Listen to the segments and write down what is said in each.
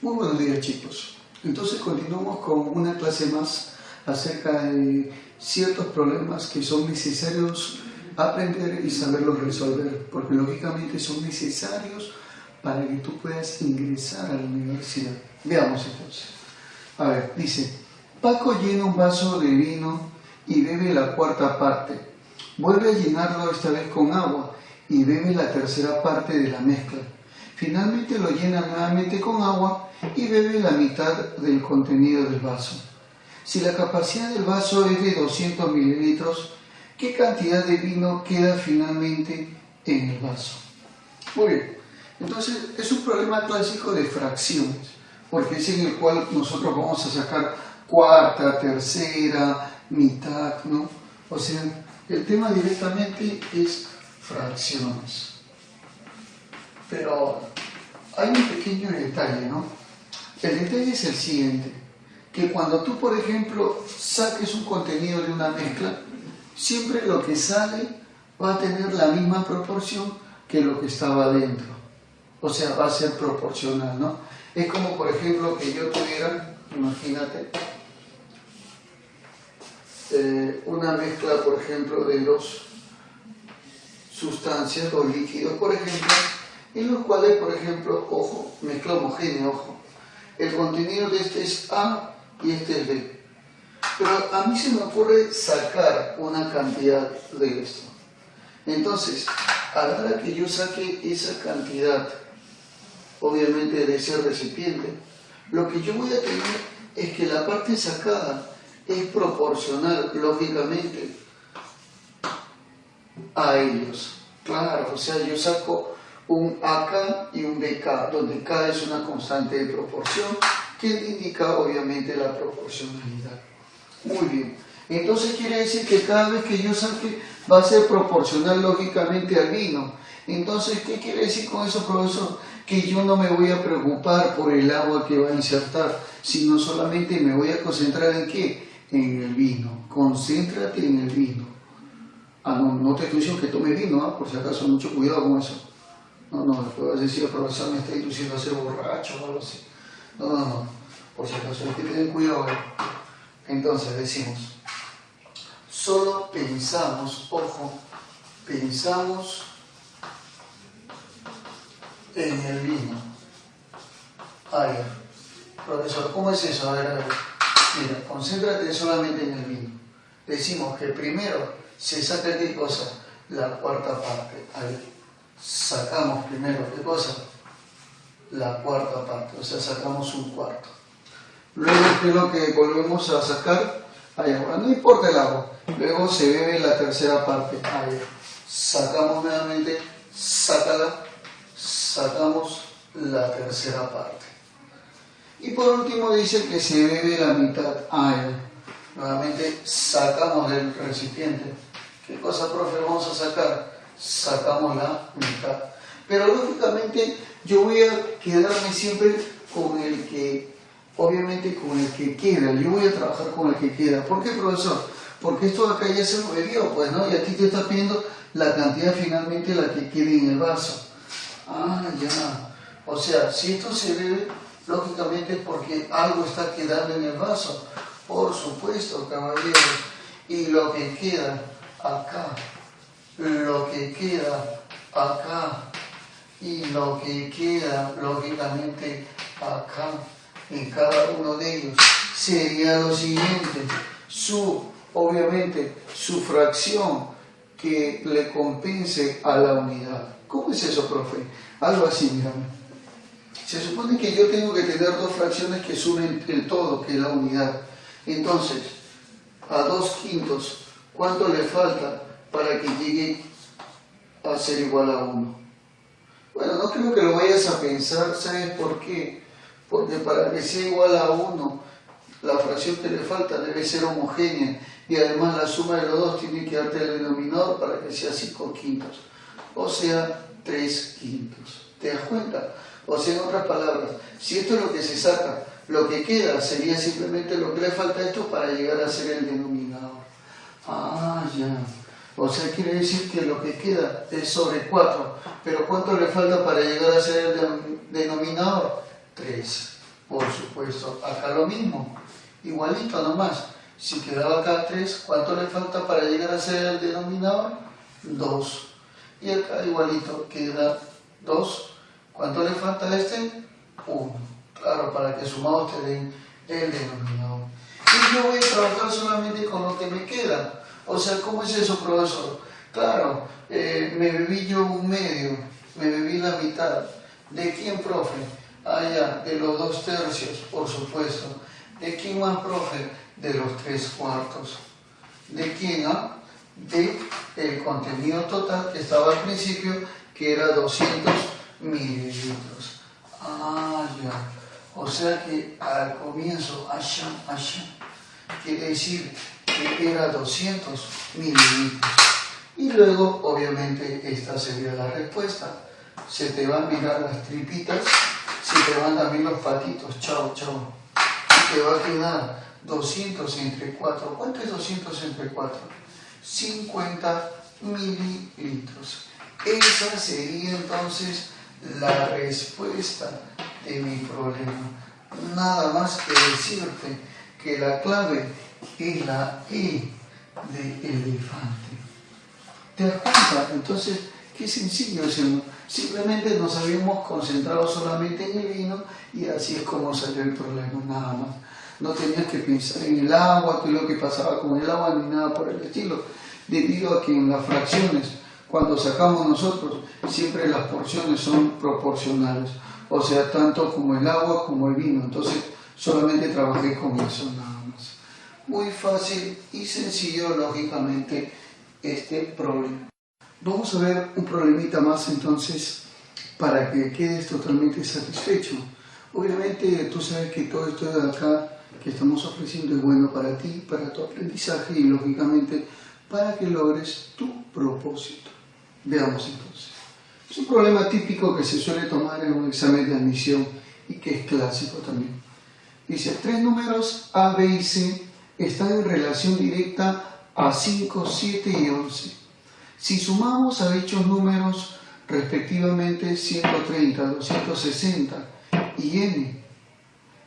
Muy buenos días, chicos. Entonces continuamos con una clase más acerca de ciertos problemas que son necesarios aprender y saberlos resolver, porque lógicamente son necesarios para que tú puedas ingresar a la universidad. Veamos entonces. A ver, dice, Paco llena un vaso de vino y bebe la cuarta parte. Vuelve a llenarlo esta vez con agua y bebe la tercera parte de la mezcla. Finalmente lo llena nuevamente con agua y bebe la mitad del contenido del vaso. Si la capacidad del vaso es de 200 mililitros, ¿qué cantidad de vino queda finalmente en el vaso? Muy bien, entonces es un problema clásico de fracciones, porque es en el cual nosotros vamos a sacar cuarta, tercera, mitad, ¿no? O sea, el tema directamente es fracciones. Pero hay un pequeño detalle, ¿no? El detalle es el siguiente, que cuando tú, por ejemplo, saques un contenido de una mezcla, siempre lo que sale va a tener la misma proporción que lo que estaba dentro. O sea, va a ser proporcional, ¿no? Es como, por ejemplo, que yo tuviera, imagínate, una mezcla, por ejemplo, de dos sustancias o líquidos, por ejemplo, en los cuales, por ejemplo, ojo, mezcla homogénea, ojo, el contenido de este es A y este es B. Pero a mí se me ocurre sacar una cantidad de esto. Entonces, a la hora que yo saque esa cantidad, obviamente de ese recipiente, lo que yo voy a tener es que la parte sacada es proporcional, lógicamente, a ellos. Claro, o sea, yo saco un AK y un BK, donde K es una constante de proporción que indica obviamente la proporcionalidad. Muy bien, entonces quiere decir que cada vez que yo saque va a ser proporcional lógicamente al vino. Entonces, ¿qué quiere decir con eso, profesor? Que yo no me voy a preocupar por el agua que va a insertar, sino solamente me voy a concentrar en ¿qué? En el vino. Concéntrate en el vino. No te estoy diciendo que tome vino, por si acaso, mucho cuidado con eso. No, después vas a decir, el profesor me está induciendo a ser borracho o algo así. No, por si acaso, hay que tener cuidado. Entonces decimos, solo pensamos, ojo, pensamos en el vino. A ver, profesor, ¿cómo es eso? A ver. Mira, concéntrate solamente en el vino. Decimos que primero se saca ¿qué cosa? La cuarta parte. A ver. Sacamos primero, ¿qué cosa? La cuarta parte, o sea, sacamos un cuarto. Luego, ¿qué es lo que volvemos a sacar? Ahí agua, no importa el agua. Luego se bebe la tercera parte. Ahí. Sacamos nuevamente, sacamos la tercera parte. Y por último dice que se bebe la mitad. Ahí. Nuevamente sacamos del recipiente. ¿Qué cosa, profe, vamos a sacar? Sacamos la mitad. Pero lógicamente yo voy a quedarme siempre con el que, obviamente con el que queda. Yo voy a trabajar con el que queda. ¿Por qué, profesor? Porque esto de acá ya se lo bebió, pues, ¿no? Y a ti te está pidiendo la cantidad finalmente la que quede en el vaso. Ya. O sea, si esto se bebe, lógicamente es porque algo está quedando en el vaso. Por supuesto, caballeros. Y lo que queda acá, lo que queda acá y lo que queda lógicamente acá en cada uno de ellos sería lo siguiente, obviamente su fracción que le compense a la unidad. ¿Cómo es eso, profe? Algo así, mírame. Se supone que yo tengo que tener dos fracciones que sumen el todo, que es la unidad. Entonces, a 2/5, ¿cuánto le falta para que llegue a ser igual a 1? Bueno, no creo que lo vayas a pensar, ¿sabes por qué? Porque para que sea igual a 1, la fracción que le falta debe ser homogénea y además la suma de los dos tiene que darte el denominador para que sea 5/5, o sea, 3/5. ¿Te das cuenta? O sea, en otras palabras, si esto es lo que se saca, lo que queda sería simplemente lo que le falta a esto para llegar a ser el denominador. Ya. O sea, quiere decir que lo que queda es sobre 4. Pero ¿cuánto le falta para llegar a ser el denominador? 3. Por supuesto, acá lo mismo, igualito nomás. Si quedaba acá 3, ¿cuánto le falta para llegar a ser el denominador? 2. Y acá igualito, queda 2. ¿Cuánto le falta a este? 1. Claro, para que sumados te den el denominador. Y yo voy a trabajar solamente con lo que me queda. O sea, ¿cómo es eso, profesor? Claro, me bebí yo un medio, me bebí la mitad. ¿De quién, profe? Ah, ya, de los 2/3, por supuesto. ¿De quién más, profe? De los 3/4. ¿De quién? De el contenido total que estaba al principio, que era 200 mililitros. Ah, ya. O sea que al comienzo, allá, quiere decir que era 200 mililitros. Y luego, obviamente, esta sería la respuesta. Se te van a mirar las tripitas, se te van también los patitos. Chao, chao. Y te va a quedar 200 entre 4. ¿Cuánto es 200 entre 4? 50 mililitros. Esa sería entonces la respuesta de mi problema. Nada más que decirte que la clave es la E de elefante. ¿Te das cuenta? Entonces, qué sencillo es, ¿no? Simplemente nos habíamos concentrado solamente en el vino y así es como salió el problema, nada más. No tenías que pensar en el agua, qué es lo que pasaba con el agua, ni nada por el estilo, debido a que en las fracciones, cuando sacamos nosotros, siempre las porciones son proporcionales, o sea, tanto como el agua como el vino. Entonces, solamente trabajé con eso, nada más. Muy fácil y sencillo, lógicamente, este problema. Vamos a ver un problemita más entonces para que quedes totalmente satisfecho. Obviamente tú sabes que todo esto de acá que estamos ofreciendo es bueno para ti, para tu aprendizaje y lógicamente para que logres tu propósito. Veamos entonces. Es un problema típico que se suele tomar en un examen de admisión y que es clásico también. Dice, 3 números A, B y C están en relación directa a 5, 7 y 11. Si sumamos a dichos números respectivamente 130, 260 y n,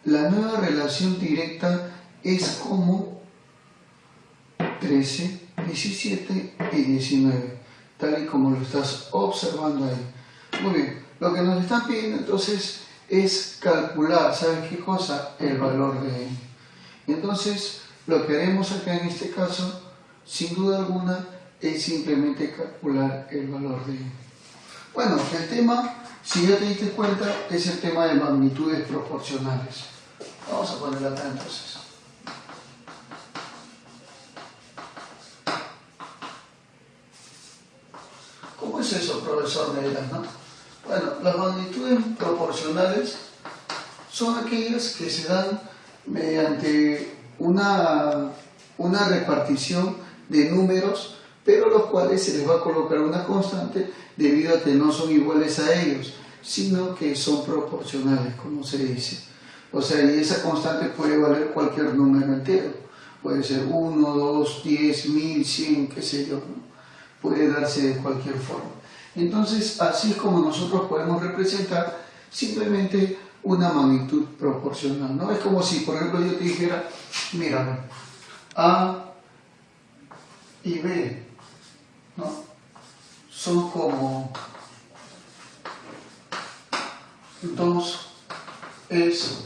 la nueva relación directa es como 13, 17 y 19, tal y como lo estás observando ahí. Muy bien, lo que nos están pidiendo entonces es calcular, ¿sabes qué cosa? El valor de n. Entonces, lo que haremos acá en este caso, sin duda alguna, es simplemente calcular el valor de n. Bueno, el tema, si ya te diste cuenta, es el tema de magnitudes proporcionales. Vamos a ponerlo acá entonces. ¿Cómo es eso, profesor? Me dirás, ¿no? Bueno, las magnitudes proporcionales son aquellas que se dan mediante una repartición de números, pero los cuales se les va a colocar una constante debido a que no son iguales a ellos, sino que son proporcionales, como se dice. O sea, y esa constante puede valer cualquier número entero. Puede ser 1, 2, 10, 1000, 100, qué sé yo, ¿no? Puede darse de cualquier forma. Entonces, así es como nosotros podemos representar simplemente una magnitud proporcional, ¿no? Es como si, por ejemplo, yo te dijera, mira, A y B, ¿no? Son como 2 es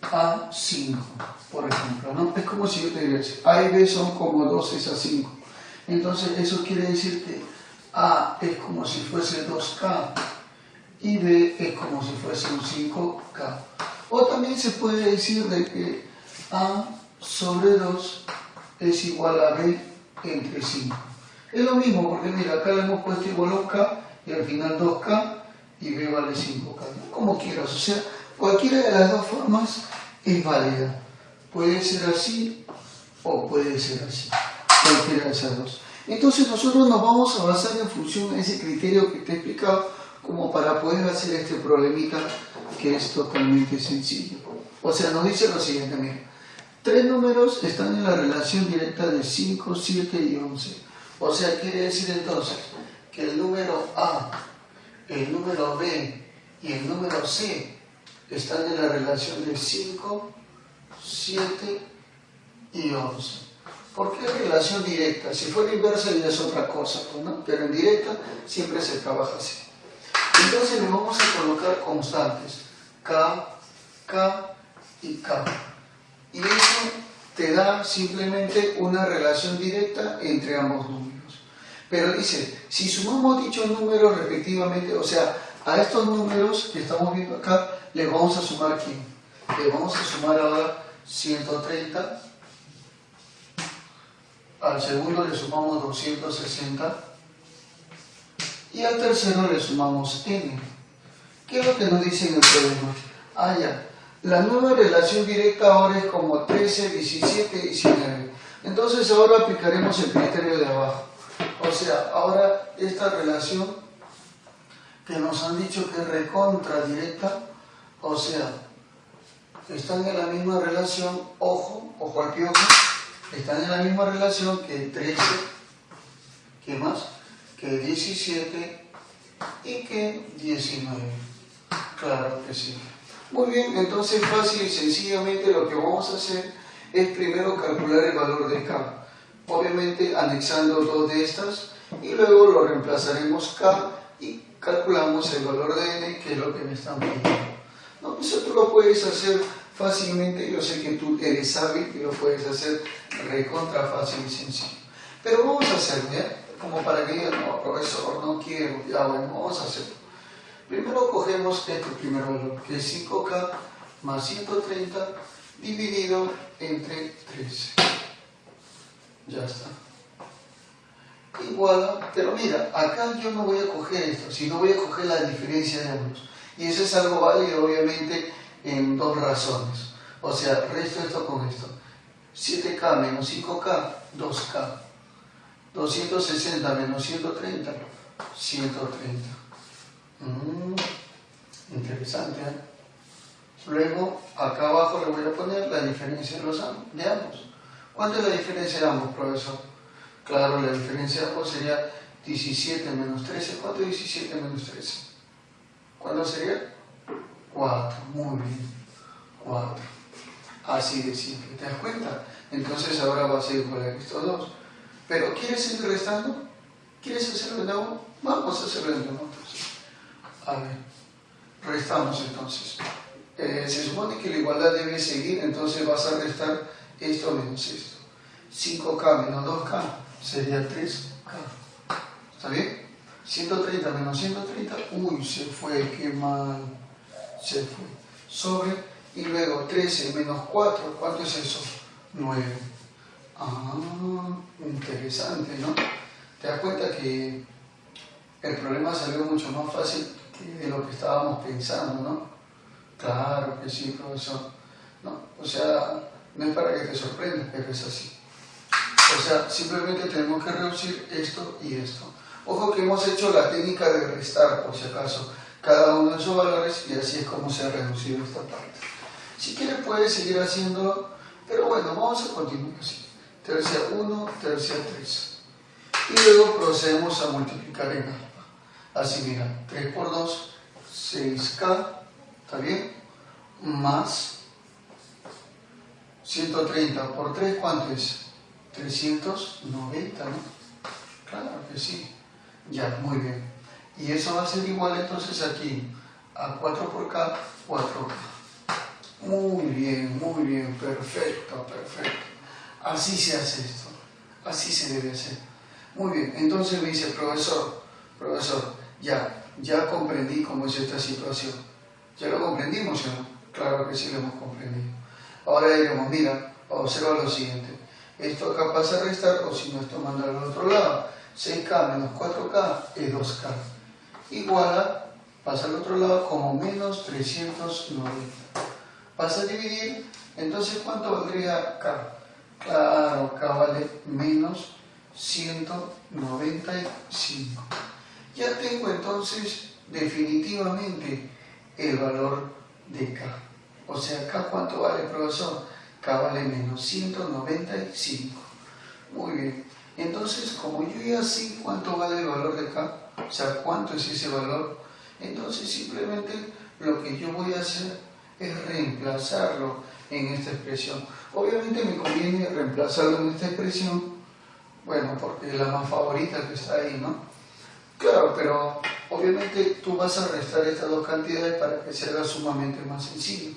a 5, por ejemplo, ¿no? Es como si yo te dijera, A y B son como 2 es a 5. Entonces, eso quiere decir que A es como si fuese 2K y B es como si fuese un 5K. O también se puede decir de que A sobre 2 es igual a B entre 5. Es lo mismo porque mira, acá le hemos puesto igual a un K y al final 2K y B vale 5K. Como quieras, o sea, cualquiera de las dos formas es válida. Puede ser así o puede ser así. Cualquiera de esas dos. Entonces nosotros nos vamos a basar en función de ese criterio que te he explicado como para poder hacer este problemita que es totalmente sencillo. O sea, nos dice lo siguiente, mira. 3 números están en la relación directa de 5, 7 y 11. O sea, quiere decir entonces que el número A, el número B y el número C están en la relación de 5, 7 y 11. ¿Por qué relación directa? Si fuera inversa ya es otra cosa, ¿no? Pero en directa siempre se trabaja así. Entonces le vamos a colocar constantes, K, K y K. Y eso te da simplemente una relación directa entre ambos números. Pero dice, si sumamos dichos números respectivamente, o sea, a estos números que estamos viendo acá, le vamos a sumar ¿quién? Le vamos a sumar ahora 130, al segundo le sumamos 260 y al tercero le sumamos n. ¿Qué es lo que nos dice en el problema? Ah, ya. La nueva relación directa ahora es como 13, 17 y 19. Entonces ahora aplicaremos el criterio de abajo. O sea, ahora esta relación que nos han dicho que es recontra directa, o sea, están en la misma relación, ojo al piojo, están en la misma relación que 13, ¿qué más? Que 17 y que 19. Claro que sí. Muy bien, entonces fácil y sencillamente lo que vamos a hacer es primero calcular el valor de K. Obviamente anexando dos de estas y luego lo reemplazaremos K y calculamos el valor de N, que es lo que me están pidiendo. No, eso tú lo puedes hacer fácilmente, yo sé que tú eres hábil y lo puedes hacer recontra fácil y sencillo. Pero vamos a hacerlo, ¿ya? Como para que digan, no, profesor, no quiero, ya bueno, vamos a hacerlo. Primero cogemos este primer valor, que es 5K más 130 dividido entre 13. Ya está. Igual a, pero mira, acá yo no voy a coger esto, sino voy a coger la diferencia de ambos. Y eso es algo válido, obviamente, en dos razones. O sea, resto esto con esto. 7K menos 5K, 2K. 260 menos 130, 130. Interesante, ¿eh? Luego, acá abajo le voy a poner la diferencia de ambos. ¿Cuánto es la diferencia de ambos, profesor? Claro, la diferencia de ambos sería 17 menos 13. ¿Cuánto es 17 menos 13? ¿Cuánto sería? 4. Muy bien. 4. Así de simple. ¿Te das cuenta? Entonces ahora va a ser igual a estos dos. Pero ¿quieres seguir restando? ¿Quieres hacerlo de nuevo? Vamos a hacerlo de nuevo. A ver, restamos entonces. Se supone que la igualdad debe seguir, entonces vas a restar esto menos esto. 5K menos 2K sería 3K. ¿Está bien? 130 menos 130, uy, se fue, qué mal. Se fue. Sobre, y luego 13 menos 4, ¿cuánto es eso? 9. Ah, interesante, ¿no? Te das cuenta que el problema salió mucho más fácil de lo que estábamos pensando, ¿no? Claro que sí, profesor. No, o sea, no es para que te sorprendas, pero es así. O sea, simplemente tenemos que reducir esto y esto. Ojo que hemos hecho la técnica de restar, por si acaso, cada uno de esos valores y así es como se ha reducido esta parte. Si quieres puedes seguir haciéndolo, pero bueno, vamos a continuar así. Tercia 1, tercia 3. Y luego procedemos a multiplicar en alfa. Así, mira, 3 por 2, 6K, ¿está bien? Más 130 por 3, ¿cuánto es? 390, ¿no? Claro que sí. Ya, muy bien. Y eso va a ser igual entonces aquí a 4 por K, 4K. Muy bien, perfecto, perfecto. Así se hace esto, así se debe hacer. Muy bien, entonces me dice, profesor, ya comprendí cómo es esta situación. ¿Ya lo comprendimos, no? Claro que sí lo hemos comprendido. Ahora diremos, mira, observa lo siguiente. Esto acá pasa a restar, o si no, esto manda al otro lado. 6K menos 4K es 2K. Igual a, pasa al otro lado como menos 390. Pasa a dividir, entonces ¿cuánto valdría K? Claro, K vale menos 195. Ya tengo entonces definitivamente el valor de K. O sea, K ¿cuánto vale, profesor? K vale menos 195. Muy bien. Entonces, como yo ya sé cuánto vale el valor de K, o sea, cuánto es ese valor, entonces simplemente lo que yo voy a hacer es reemplazarlo en esta expresión. Obviamente me conviene reemplazarlo en esta expresión, bueno, porque es la más favorita que está ahí, ¿no? Claro, pero obviamente tú vas a restar estas dos cantidades para que se haga sumamente más sencillo.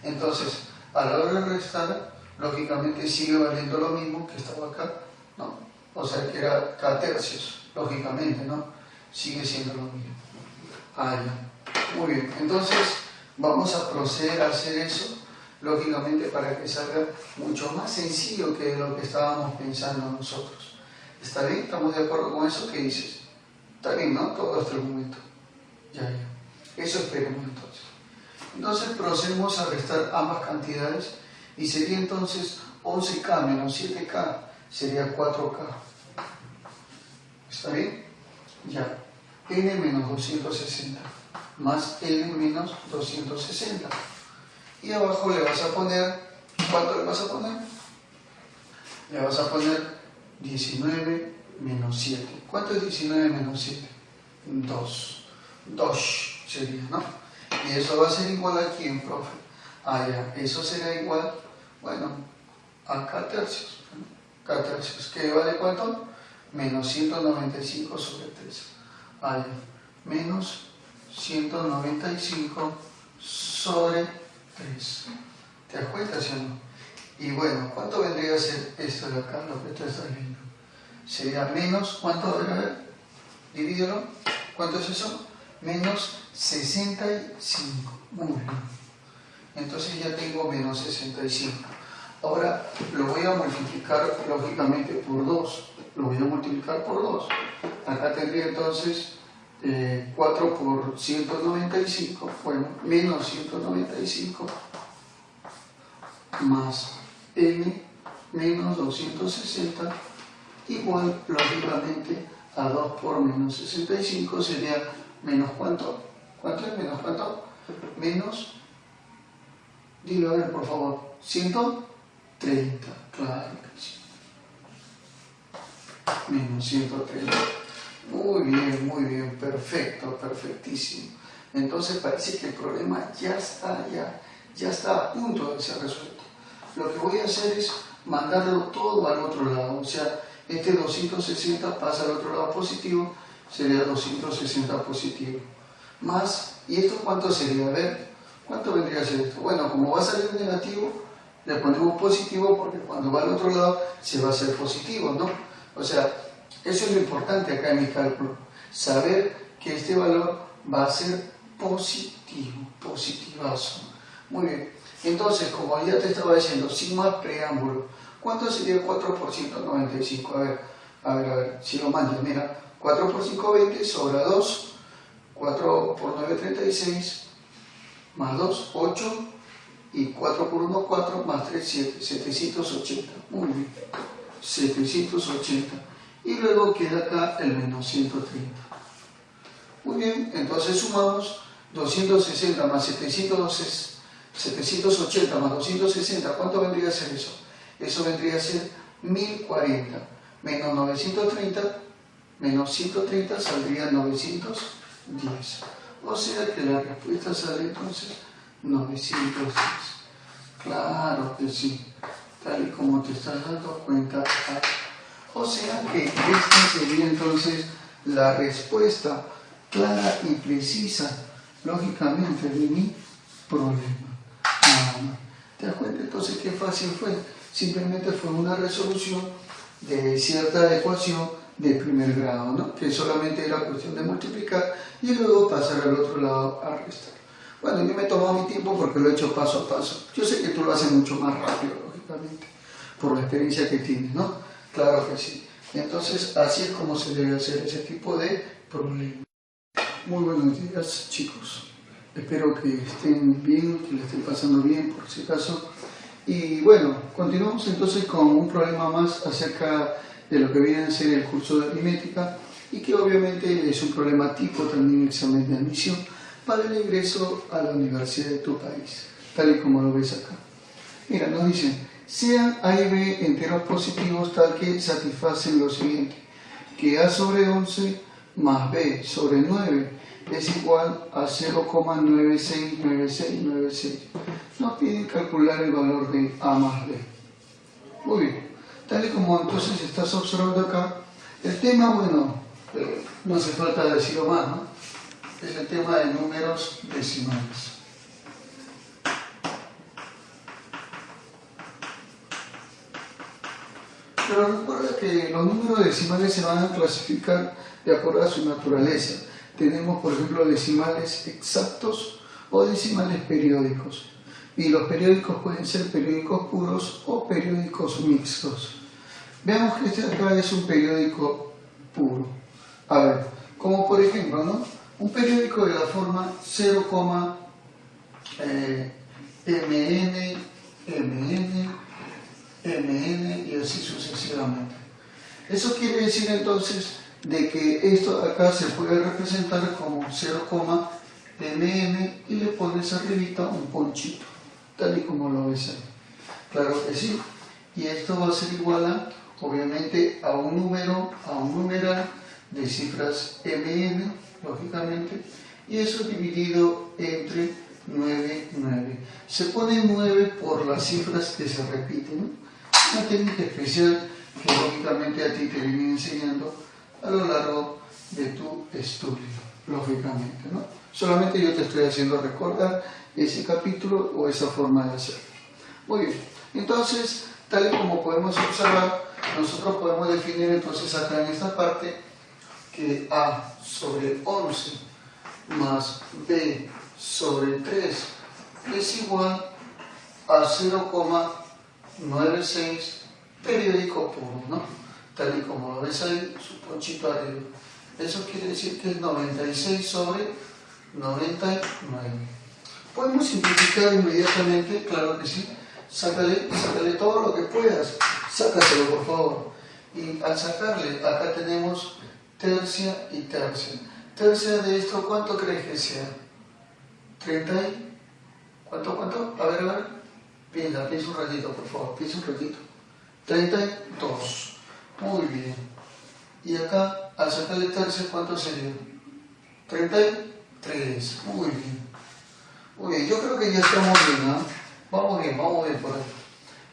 Entonces, a la hora de restar, lógicamente sigue valiendo lo mismo que estaba acá, ¿no? O sea, que era k tercios, lógicamente, ¿no? Sigue siendo lo mismo. Ah, ya. Muy bien. Entonces, vamos a proceder a hacer eso, lógicamente, para que salga mucho más sencillo que lo que estábamos pensando nosotros. ¿Está bien? ¿Estamos de acuerdo con eso? ¿Qué dices? Está bien, ¿no? Todo hasta el momento. Ya. Eso esperemos entonces. Entonces procedemos a restar ambas cantidades y sería entonces 11k menos 7k, sería 4k. ¿Está bien? Ya. N menos 260 más N menos 260. Y abajo le vas a poner, ¿cuánto le vas a poner? Le vas a poner 19 menos 7. ¿Cuánto es 19 menos 7? 2. 2 sería, ¿no? Y eso va a ser igual a ¿quién, profe? Ah, ya, eso será igual, bueno, a k tercios. ¿No? K tercios, ¿qué vale cuánto? Menos 195 sobre 3. Ah, ya, menos 195 sobre 3. ¿Te das cuenta, sí o no? Y bueno, ¿cuánto vendría a ser esto de acá, lo que tú estás viendo? Sería menos, ¿cuánto? A ver, divídelo. ¿Cuánto es eso? Menos 65. Muy bien. Entonces ya tengo menos 65. Ahora lo voy a multiplicar lógicamente por 2. Lo voy a multiplicar por 2. Acá tendría entonces 4 por 195. Bueno, menos 195 más n menos 260 igual lógicamente a 2 por menos 65 sería menos ¿cuánto? ¿Cuánto es menos cuánto? Menos, dilo a ver por favor, 130, claro que sí. Menos 130. Muy bien, perfecto, perfectísimo. Entonces parece que el problema ya está a punto de ser resuelto. Lo que voy a hacer es mandarlo todo al otro lado, o sea, este 260 pasa al otro lado positivo, sería 260 positivo. Más, ¿y esto cuánto sería? A ver, ¿cuánto vendría a ser esto? Bueno, como va a salir negativo, le ponemos positivo porque cuando va al otro lado se va a hacer positivo, ¿no? O sea, eso es lo importante acá en mi cálculo, saber que este valor va a ser positivo, positivazo. Muy bien, entonces, como ya te estaba diciendo, sin más preámbulo, ¿cuánto sería 4 por 195? A ver, si lo mandas, mira, 4 por 5, 20, sobra 2, 4 por 9, 36, más 2, 8, y 4 por 1, 4, más 3, 7, 780, muy bien, 780, y luego queda acá el menos 130. Muy bien, entonces sumamos 260 más 780 más 260, ¿cuánto vendría a ser eso? Eso vendría a ser 1040, menos 930, menos 130 saldría 910. O sea que la respuesta sale entonces 910. Claro que sí, tal y como te estás dando cuenta. O sea que esta sería entonces la respuesta clara y precisa, lógicamente, de mi problema. ¿Te das cuenta entonces qué fácil fue? Simplemente fue una resolución de cierta ecuación de primer grado, ¿no? Que solamente era cuestión de multiplicar y luego pasar al otro lado a restar. Bueno, yo me he tomado mi tiempo porque lo he hecho paso a paso. Yo sé que tú lo haces mucho más rápido, lógicamente, por la experiencia que tienes, ¿no? Claro que sí. Entonces, así es como se debe hacer ese tipo de problemas. Muy buenos días, chicos. Espero que estén bien, que le estén pasando bien, por si acaso. Y bueno, continuamos entonces con un problema más acerca de lo que viene a ser el curso de aritmética y que obviamente es un problema tipo también examen de admisión para el ingreso a la universidad de tu país, tal y como lo ves acá. Mira, nos dicen, sean A y B enteros positivos tal que satisfacen lo siguiente, que A sobre 11 más B sobre 9 es igual a 0,969696. Nos piden calcular el valor de A más B. Muy bien. Tal y como entonces estás observando acá, el tema, bueno, no hace falta decirlo más, ¿no? Es el tema de números decimales. Pero recuerda que los números decimales se van a clasificar de acuerdo a su naturaleza. Tenemos, por ejemplo, decimales exactos o decimales periódicos. Y los periódicos pueden ser periódicos puros o periódicos mixtos. Veamos que este de acá es un periódico puro. A ver, como por ejemplo, ¿no? Un periódico de la forma 0, mn, mn, mn y así sucesivamente. Eso quiere decir entonces de que esto acá se puede representar como 0, mn y le pones arribita un ponchito, tal y como lo ves ahí. Claro que sí. Y esto va a ser igual a, obviamente, a un numeral de cifras mn, lógicamente, y eso dividido entre 9, 9. Se pone 9 por las cifras que se repiten, ¿no? Una técnica especial que lógicamente a ti te viene enseñando a lo largo de tu estudio, lógicamente, ¿no? Solamente yo te estoy haciendo recordar ese capítulo o esa forma de hacerlo. Muy bien, entonces, tal y como podemos observar, nosotros podemos definir entonces acá en esta parte que A sobre 11 más B sobre 3 es igual a 0,96 periódico puro, ¿no? Tal y como lo ves ahí, su ponchito arriba. Eso quiere decir que es 96 sobre 99. Podemos simplificar inmediatamente, claro que sí. Sácale todo lo que puedas, sácaselo por favor. Y al sacarle, acá tenemos tercia y tercia. Tercia de esto, ¿cuánto crees que sea? 30 y... ¿Cuánto? A ver. Piensa un ratito, por favor, piensa un ratito. 32. Muy bien. Y acá, al sacarle tercia, ¿cuánto sería? 33. Muy bien. Muy bien, yo creo que ya estamos bien, ¿no? Vamos bien por ahí.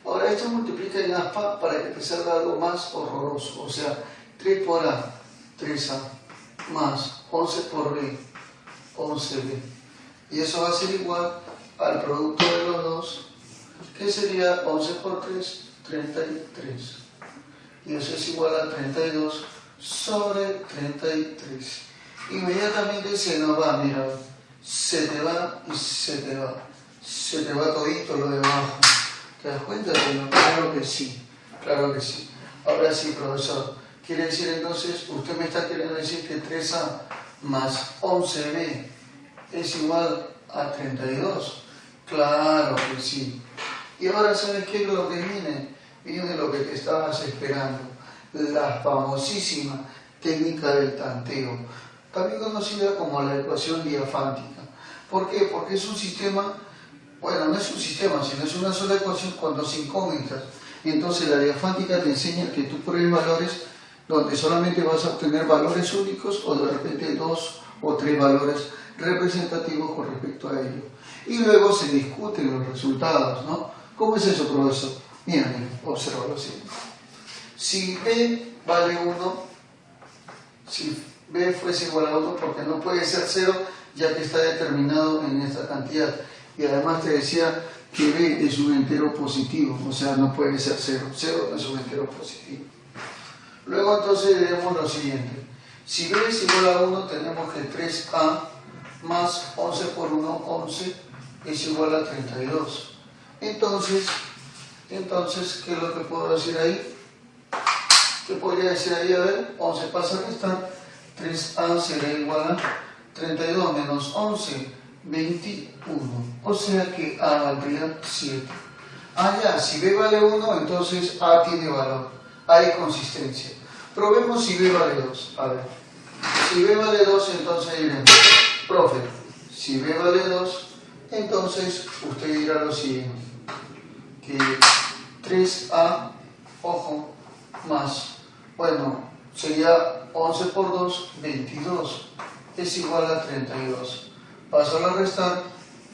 Ahora esto multiplica en aspa para que te salga algo más horroroso. O sea, 3 por A, 3A, más 11 por B, 11B. Y eso va a ser igual al producto de los dos, que sería 11 por 3, 33. Y eso es igual a 32 sobre 33. Inmediatamente se nos va, mira, se te va y se te va. Se te va todito lo de abajo. ¿Te das cuenta? Claro que sí, claro que sí. Ahora sí, profesor. Quiere decir entonces, usted me está queriendo decir que 3A más 11B es igual a 32. Claro que sí. Y ahora, ¿sabes qué es lo que viene? Viene lo que te estabas esperando. La famosísima técnica del tanteo, también conocida como la ecuación diafántica. ¿Por qué? Porque es un sistema, bueno, no es un sistema, sino es una sola ecuación con dos incógnitas. Entonces la diafántica te enseña que tú pruebes valores donde solamente vas a obtener valores únicos o de repente 2 o 3 valores representativos con respecto a ello. Y luego se discuten los resultados, ¿no? ¿Cómo es eso, profesor? Mira, observa lo siguiente. Si B vale 1, si B fuese igual a 1, porque no puede ser 0, ya que está determinado en esta cantidad. Y además te decía que B es un entero positivo, o sea, no puede ser 0. 0 no es un entero positivo. Luego entonces diremos lo siguiente. Si B es igual a 1, tenemos que 3A más 11 por 1, 11, es igual a 32. Entonces, ¿qué es lo que puedo decir ahí? ¿Qué podría decir ahí? A ver, 11 pasa a restar, 3A será igual a 32 menos 11, 21. O sea que A valdría 7. Ah, ya, si B vale 1, entonces A tiene valor. Hay consistencia. Probemos si B vale 2. A ver, si B vale 2, entonces diremos, profe, si B vale 2, entonces usted dirá lo siguiente, que 3A, ojo, más, bueno, sería 11 por 2, 22. es igual a 32. Paso a restar,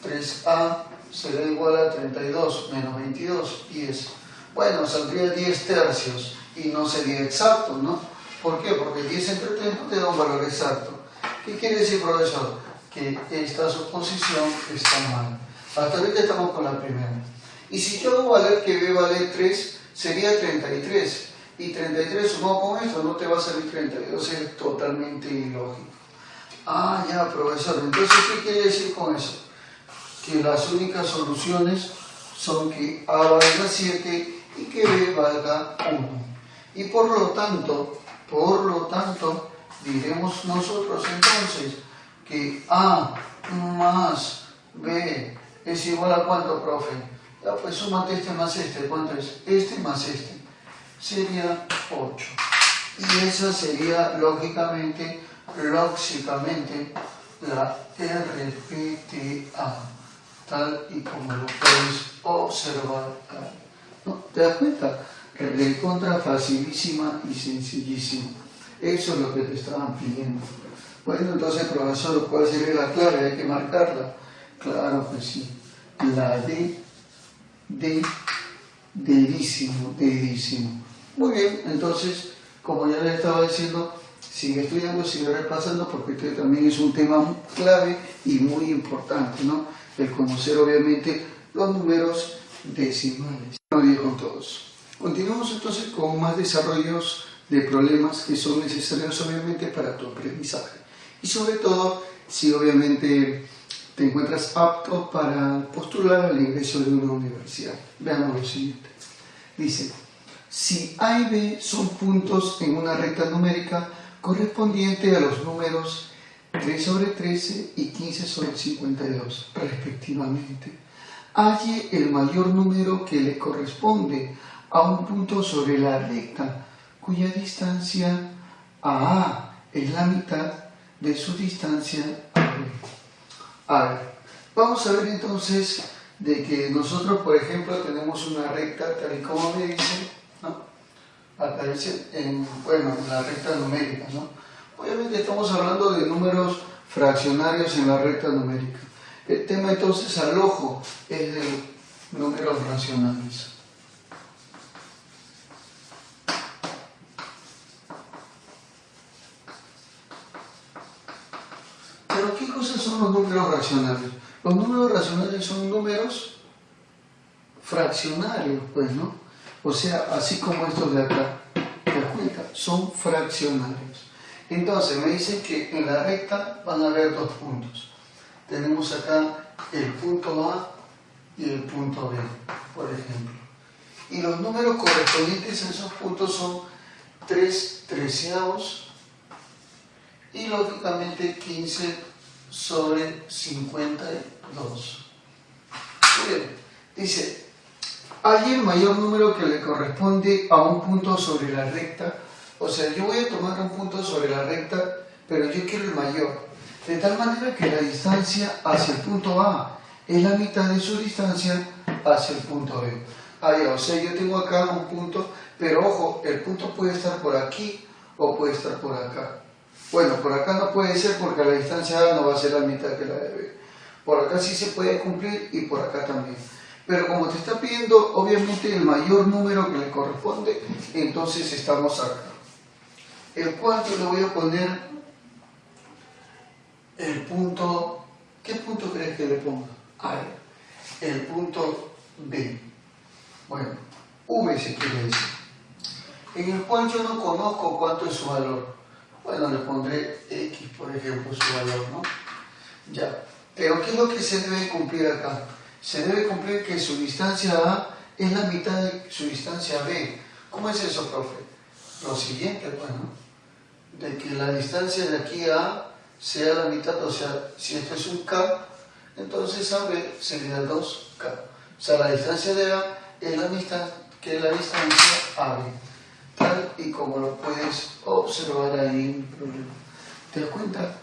3a será igual a 32 menos 22, 10. Bueno, saldría 10 tercios y no sería exacto, ¿no? ¿Por qué? Porque 10 entre 3 no te da un valor exacto. ¿Qué quiere decir, profesor? Que esta suposición está mal. Hasta ahorita estamos con la primera. Y si yo hago valer que b vale 3, sería 33. Y 33 sumado con esto no te va a salir 32, es totalmente ilógico. Ah, ya, profesor. Entonces, ¿qué quiere decir con eso? Que las únicas soluciones son que a valga 7 y que b valga 1. Y por lo tanto, diremos nosotros entonces que a más b es igual a ¿cuánto, profe? Ya, pues súmate este más este. ¿Cuánto es? Este más este. Sería 8. Y esa sería lógicamente la RPTA, tal y como lo puedes observar. ¿No? ¿Te das cuenta? Recontra facilísima y sencillísima. Eso es lo que te estaban pidiendo. Bueno, entonces, profesor, ¿cuál sería la clave? Hay que marcarla. Claro que sí. La dedísimo. Muy bien, entonces, como ya les estaba diciendo, sigue estudiando, sigue repasando, porque este también es un tema clave y muy importante, ¿no? El conocer, obviamente, los números decimales. Buenos días con todos. Continuamos entonces con más desarrollos de problemas que son necesarios, obviamente, para tu aprendizaje. Y sobre todo, si obviamente te encuentras apto para postular al ingreso de una universidad. Veamos lo siguiente. Dice, si A y B son puntos en una recta numérica correspondiente a los números 3 sobre 13 y 15 sobre 52, respectivamente, halle el mayor número que le corresponde a un punto sobre la recta, cuya distancia a es la mitad de su distancia a B. A ver, vamos a ver entonces de que nosotros, por ejemplo, tenemos una recta, tal y como me dice, ¿no? Aparece en la recta numérica, ¿no? Obviamente estamos hablando de números fraccionarios en la recta numérica. El tema entonces al ojo es de números racionales. Pero ¿qué cosas son los números racionales? Los números racionales son números fraccionarios, pues, ¿no? O sea, así como estos de acá, ¿te das cuenta? Son fraccionarios. Entonces, me dicen que en la recta van a haber dos puntos. Tenemos acá el punto A y el punto B, por ejemplo. Y los números correspondientes a esos puntos son 3 treceavos y lógicamente 15 sobre 52. Muy bien, dice, hay el mayor número que le corresponde a un punto sobre la recta. O sea, yo voy a tomar un punto sobre la recta, pero yo quiero el mayor. De tal manera que la distancia hacia el punto A es la mitad de su distancia hacia el punto B. O sea, yo tengo acá un punto, pero ojo, el punto puede estar por aquí o puede estar por acá. Bueno, por acá no puede ser porque la distancia A no va a ser la mitad que la de B. Por acá sí se puede cumplir y por acá también. Pero como te está pidiendo, obviamente, el mayor número que le corresponde, entonces estamos acá. El cual yo le voy a poner el punto... ¿Qué punto crees que le ponga? A ver, el punto B. Bueno, V se quiere decir. En el cual yo no conozco cuánto es su valor. Bueno, le pondré X, por ejemplo, su valor, ¿no? Ya. Pero ¿qué es lo que se debe cumplir acá? Se debe cumplir que su distancia A es la mitad de su distancia B. ¿Cómo es eso, profe? Lo siguiente, bueno, de que la distancia de aquí a A sea la mitad, o sea, si esto es un K, entonces a B sería 2K. O sea, la distancia de A es la mitad que la distancia a B. Tal y como lo puedes observar ahí en el problema. ¿Te das cuenta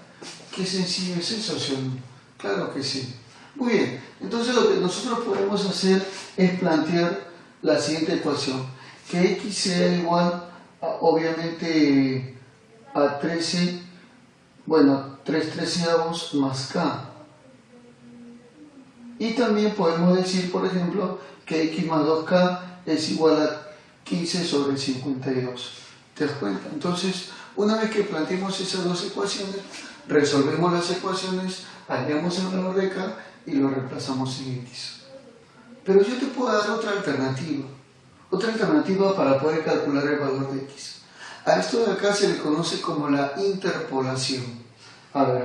qué sencillo es eso, sí o no? Claro que sí. Muy bien, entonces lo que nosotros podemos hacer es plantear la siguiente ecuación. Que X sea igual, obviamente, a 13, bueno, 3/13 más k. Y también podemos decir, por ejemplo, que x más 2k es igual a 15 sobre 52. ¿Te das cuenta? Entonces, una vez que planteemos esas dos ecuaciones, resolvemos las ecuaciones, hallamos el valor de k y lo reemplazamos en x. Pero yo te puedo dar otra alternativa para poder calcular el valor de x. A esto de acá se le conoce como la interpolación. A ver,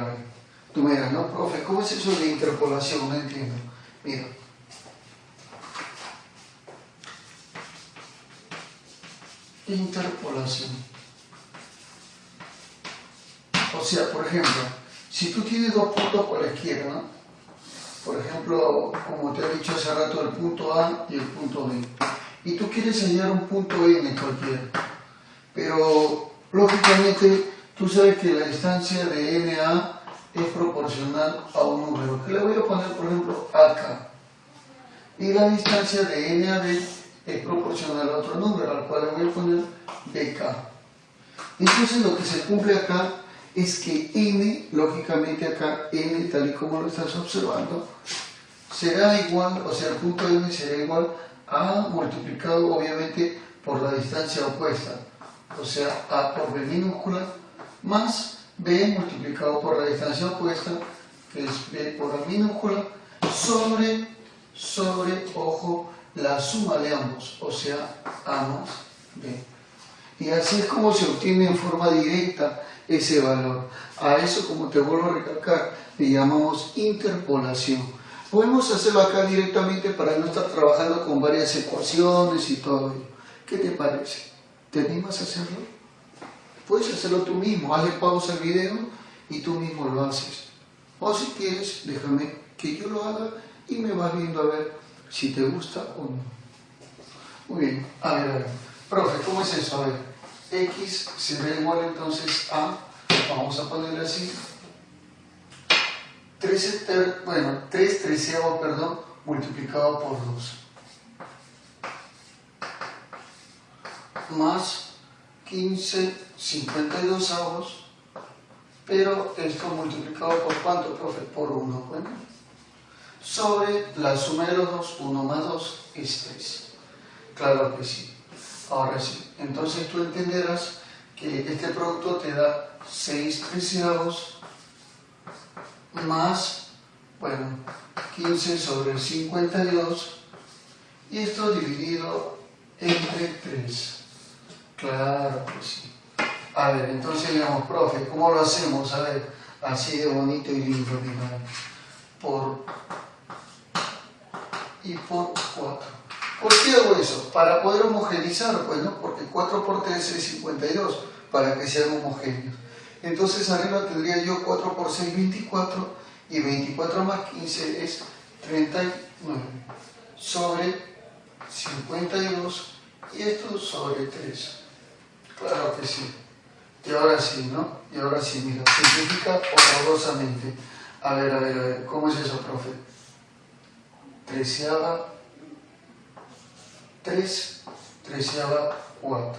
tú me dirás, no, profe, ¿cómo es eso de interpolación? No entiendo. Mira. Interpolación. O sea, por ejemplo, si tú tienes dos puntos cualesquiera, ¿no? Por ejemplo, como te he dicho hace rato, el punto A y el punto B. Y tú quieres hallar un punto N cualquiera. Pero, lógicamente, tú sabes que la distancia de NA es proporcional a un número. Que le voy a poner, por ejemplo, AK. Y la distancia de NAB es proporcional a otro número, al cual le voy a poner BK. Entonces, lo que se cumple acá es que N, lógicamente acá, N, tal y como lo estás observando, será igual, o sea, el punto N será igual a multiplicado, obviamente, por la distancia opuesta. O sea, A por B minúscula, más B multiplicado por la distancia opuesta, que es B por A minúscula, sobre, ojo, la suma de ambos, o sea, A más B. Y así es como se obtiene en forma directa ese valor. A eso, como te vuelvo a recalcar, le llamamos interpolación. Podemos hacerlo acá directamente para no estar trabajando con varias ecuaciones y todo ello. ¿Qué te parece? ¿Te animas a hacerlo? Puedes hacerlo tú mismo. Hazle pausa al video y tú mismo lo haces. O si quieres, déjame que yo lo haga y me vas viendo a ver si te gusta o no. Muy bien. A ver. Profe, ¿cómo es eso? A ver. X será igual entonces a, vamos a ponerle así, 3/13, multiplicado por 2. Más 15/52, pero esto multiplicado por ¿cuánto, profe? Por 1, bueno. Sobre la suma de los dos, 1 más 2 es 3. Claro que sí. Ahora sí. Entonces tú entenderás que este producto te da 6/13 más, 15 sobre 52, y esto dividido entre 3. Claro que sí. A ver, entonces digamos, profe, ¿cómo lo hacemos? A ver, así de bonito y lindo, mira. Por 4. ¿Por qué hago eso? Para poder homogeneizar, pues, ¿no? Porque 4 por 3 es 52, para que sean homogéneos. Entonces arriba tendría yo 4 por 6, 24, y 24 más 15 es 39, sobre 52, y esto sobre 3. Claro que sí. Y ahora sí, ¿no? Y ahora sí, mira, simplifica horrorosamente. A ver, ¿cómo es eso, profe? 3/4.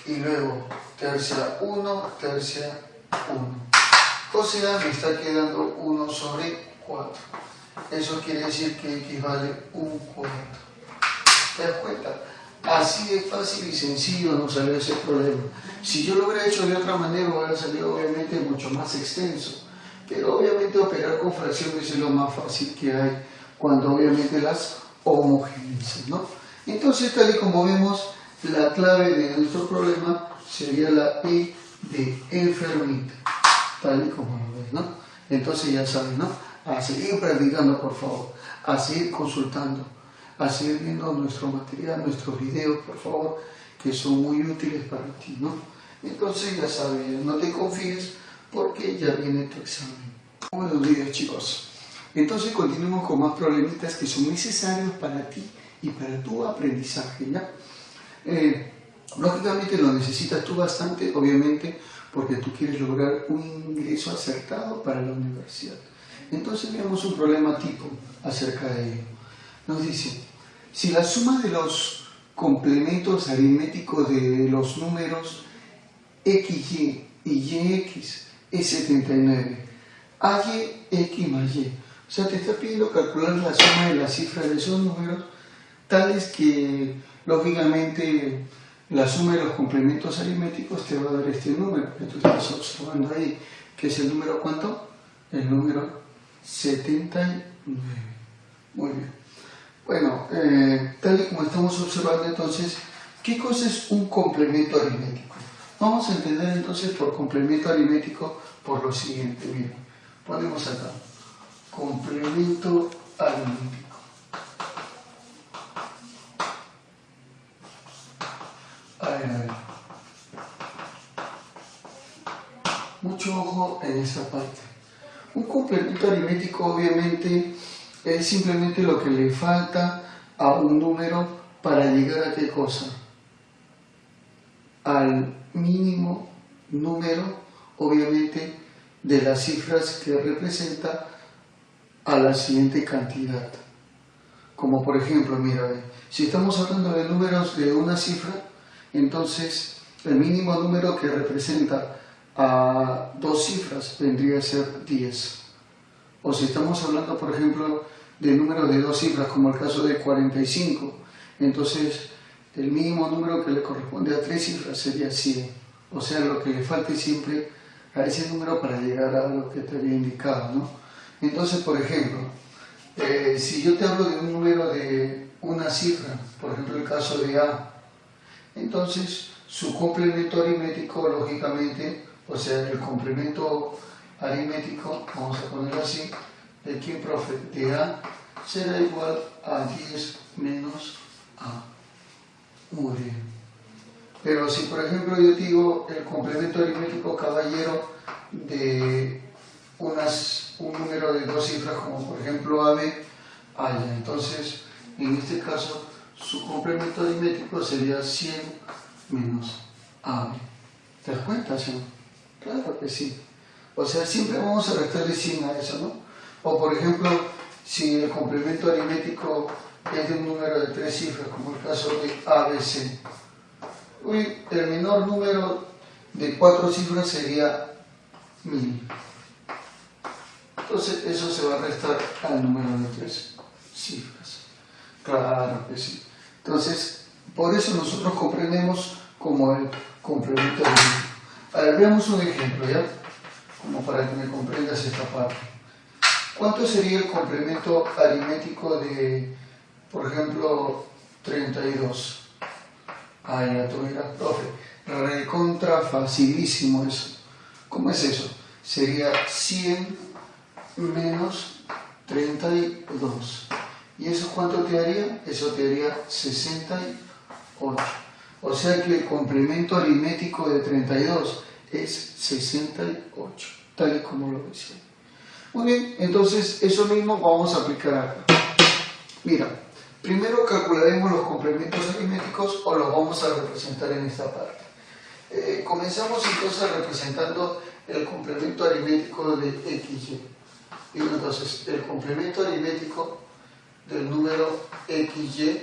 Y luego, tercia 1, tercia 1. O sea, me está quedando 1 sobre 4. Eso quiere decir que X vale 1/4. ¿Te das cuenta? Así de fácil y sencillo nos salió ese problema. Si yo lo hubiera hecho de otra manera, hubiera salido obviamente mucho más extenso. Pero obviamente operar con fracciones es lo más fácil que hay cuando obviamente las homogeneizas, ¿no? Entonces, tal y como vemos, la clave de nuestro problema sería la E de enfermita, tal y como lo ves, ¿no? Entonces ya saben, ¿no? A seguir practicando, por favor, a seguir consultando, a seguir viendo nuestro material, nuestros videos, por favor, que son muy útiles para ti, ¿no? Entonces ya sabes, no te confíes porque ya viene tu examen. Buenos días, chicos. Entonces continuemos con más problemitas que son necesarios para ti y para tu aprendizaje, ¿ya? Lógicamente lo necesitas tú bastante, obviamente, porque tú quieres lograr un ingreso acertado para la universidad. Entonces veamos un problema tipo acerca de ello. Nos dice, si la suma de los complementos aritméticos de los números XY y YX es 79. AY, X más Y. O sea, te está pidiendo calcular la suma de las cifras de esos números, tales que, lógicamente, la suma de los complementos aritméticos te va a dar este número que tú estás observando ahí, que es el número ¿cuánto? El número 79. Muy bien. Bueno, tal y como estamos observando entonces, ¿qué cosa es un complemento aritmético? Vamos a entender entonces por complemento aritmético por lo siguiente. Miren, ponemos acá, complemento aritmético. A ver. Mucho ojo en esa parte. Un complemento aritmético obviamente es simplemente lo que le falta a un número para llegar a qué cosa. Al mínimo número, obviamente, de las cifras que representa a la siguiente cantidad. Como por ejemplo, mira, si estamos hablando de números de una cifra, entonces el mínimo número que representa a dos cifras vendría a ser 10. O si estamos hablando, por ejemplo, de números de dos cifras, como el caso de 45, entonces el mínimo número que le corresponde a tres cifras sería 100. O sea, lo que le falte siempre a ese número para llegar a lo que te había indicado, ¿no? Entonces, por ejemplo, si yo te hablo de un número de una cifra, por ejemplo el caso de A, entonces su complemento aritmético, lógicamente, o sea, el complemento aritmético, vamos a ponerlo así, ¿de quién, profe? De A será igual a 10 menos A. Muy bien. Pero si por ejemplo yo digo el complemento aritmético, caballero, de un número de dos cifras, como por ejemplo AB, haya. Entonces, en este caso, su complemento aritmético sería 100 menos AB. ¿Te das cuenta, sí? Claro que sí. O sea, siempre vamos a restarle 100 a eso, ¿no? O por ejemplo, si el complemento aritmético es de un número de tres cifras, como el caso de ABC, el menor número de cuatro cifras sería 1000. Entonces eso se va a restar al número de tres cifras. Claro que sí. Entonces, por eso nosotros comprendemos como el complemento aritmético. A ver, veamos un ejemplo, ¿ya? Como para que me comprendas esta parte. ¿Cuánto sería el complemento aritmético de, por ejemplo, 32? Ah, ya tú dirás, profe, recontra facilísimo eso. ¿Cómo es eso? Sería 100 menos 32. ¿Y eso cuánto te haría? Eso te haría 68. O sea que el complemento aritmético de 32 es 68, tal y como lo decía. Muy bien, entonces eso mismo vamos a aplicar acá. Mira, primero calcularemos los complementos aritméticos o los vamos a representar en esta parte. Comenzamos entonces representando el complemento aritmético de XY. Y entonces el complemento aritmético del número XY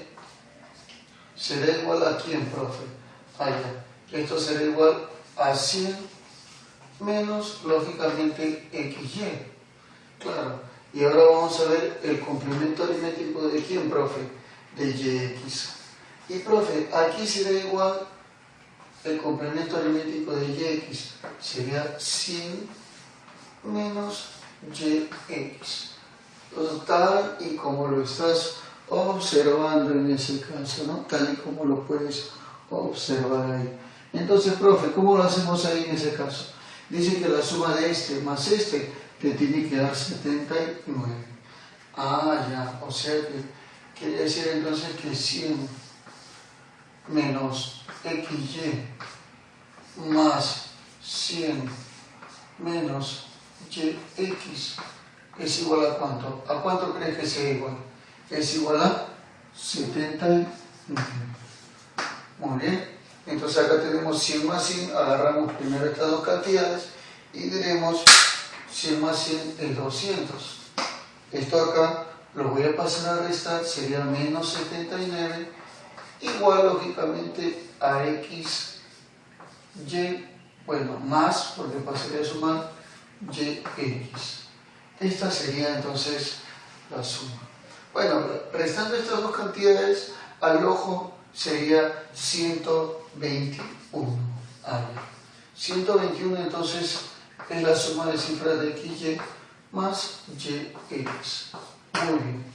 será igual a ¿quién, profe? Allá. Esto será igual a 100 menos, lógicamente, XY. Claro. Y ahora vamos a ver el complemento aritmético de ¿quién, profe? De YX. Y, profe, aquí será igual el complemento aritmético de YX. Sería 100 menos YX. Tal y como lo estás observando en ese caso, ¿no? Tal y como lo puedes observar ahí. Entonces, profe, ¿cómo lo hacemos ahí en ese caso? Dice que la suma de este más este te tiene que dar 79. Ah, ya, o sea que quiere decir entonces que 100 menos XY más 100 menos YX es igual a ¿cuánto? ¿A cuánto crees que sea igual? Es igual a 79. Muy bien. Entonces acá tenemos 100 más 100, agarramos primero estas dos cantidades y diremos 100 más 100 es 200. Esto acá lo voy a pasar a restar, sería menos 79, igual lógicamente a XY, bueno, más, porque pasaría a sumar YX. Esta sería entonces la suma. Bueno, restando estas dos cantidades, al ojo sería 121. 121 entonces es la suma de cifras de XY más YX. Muy bien,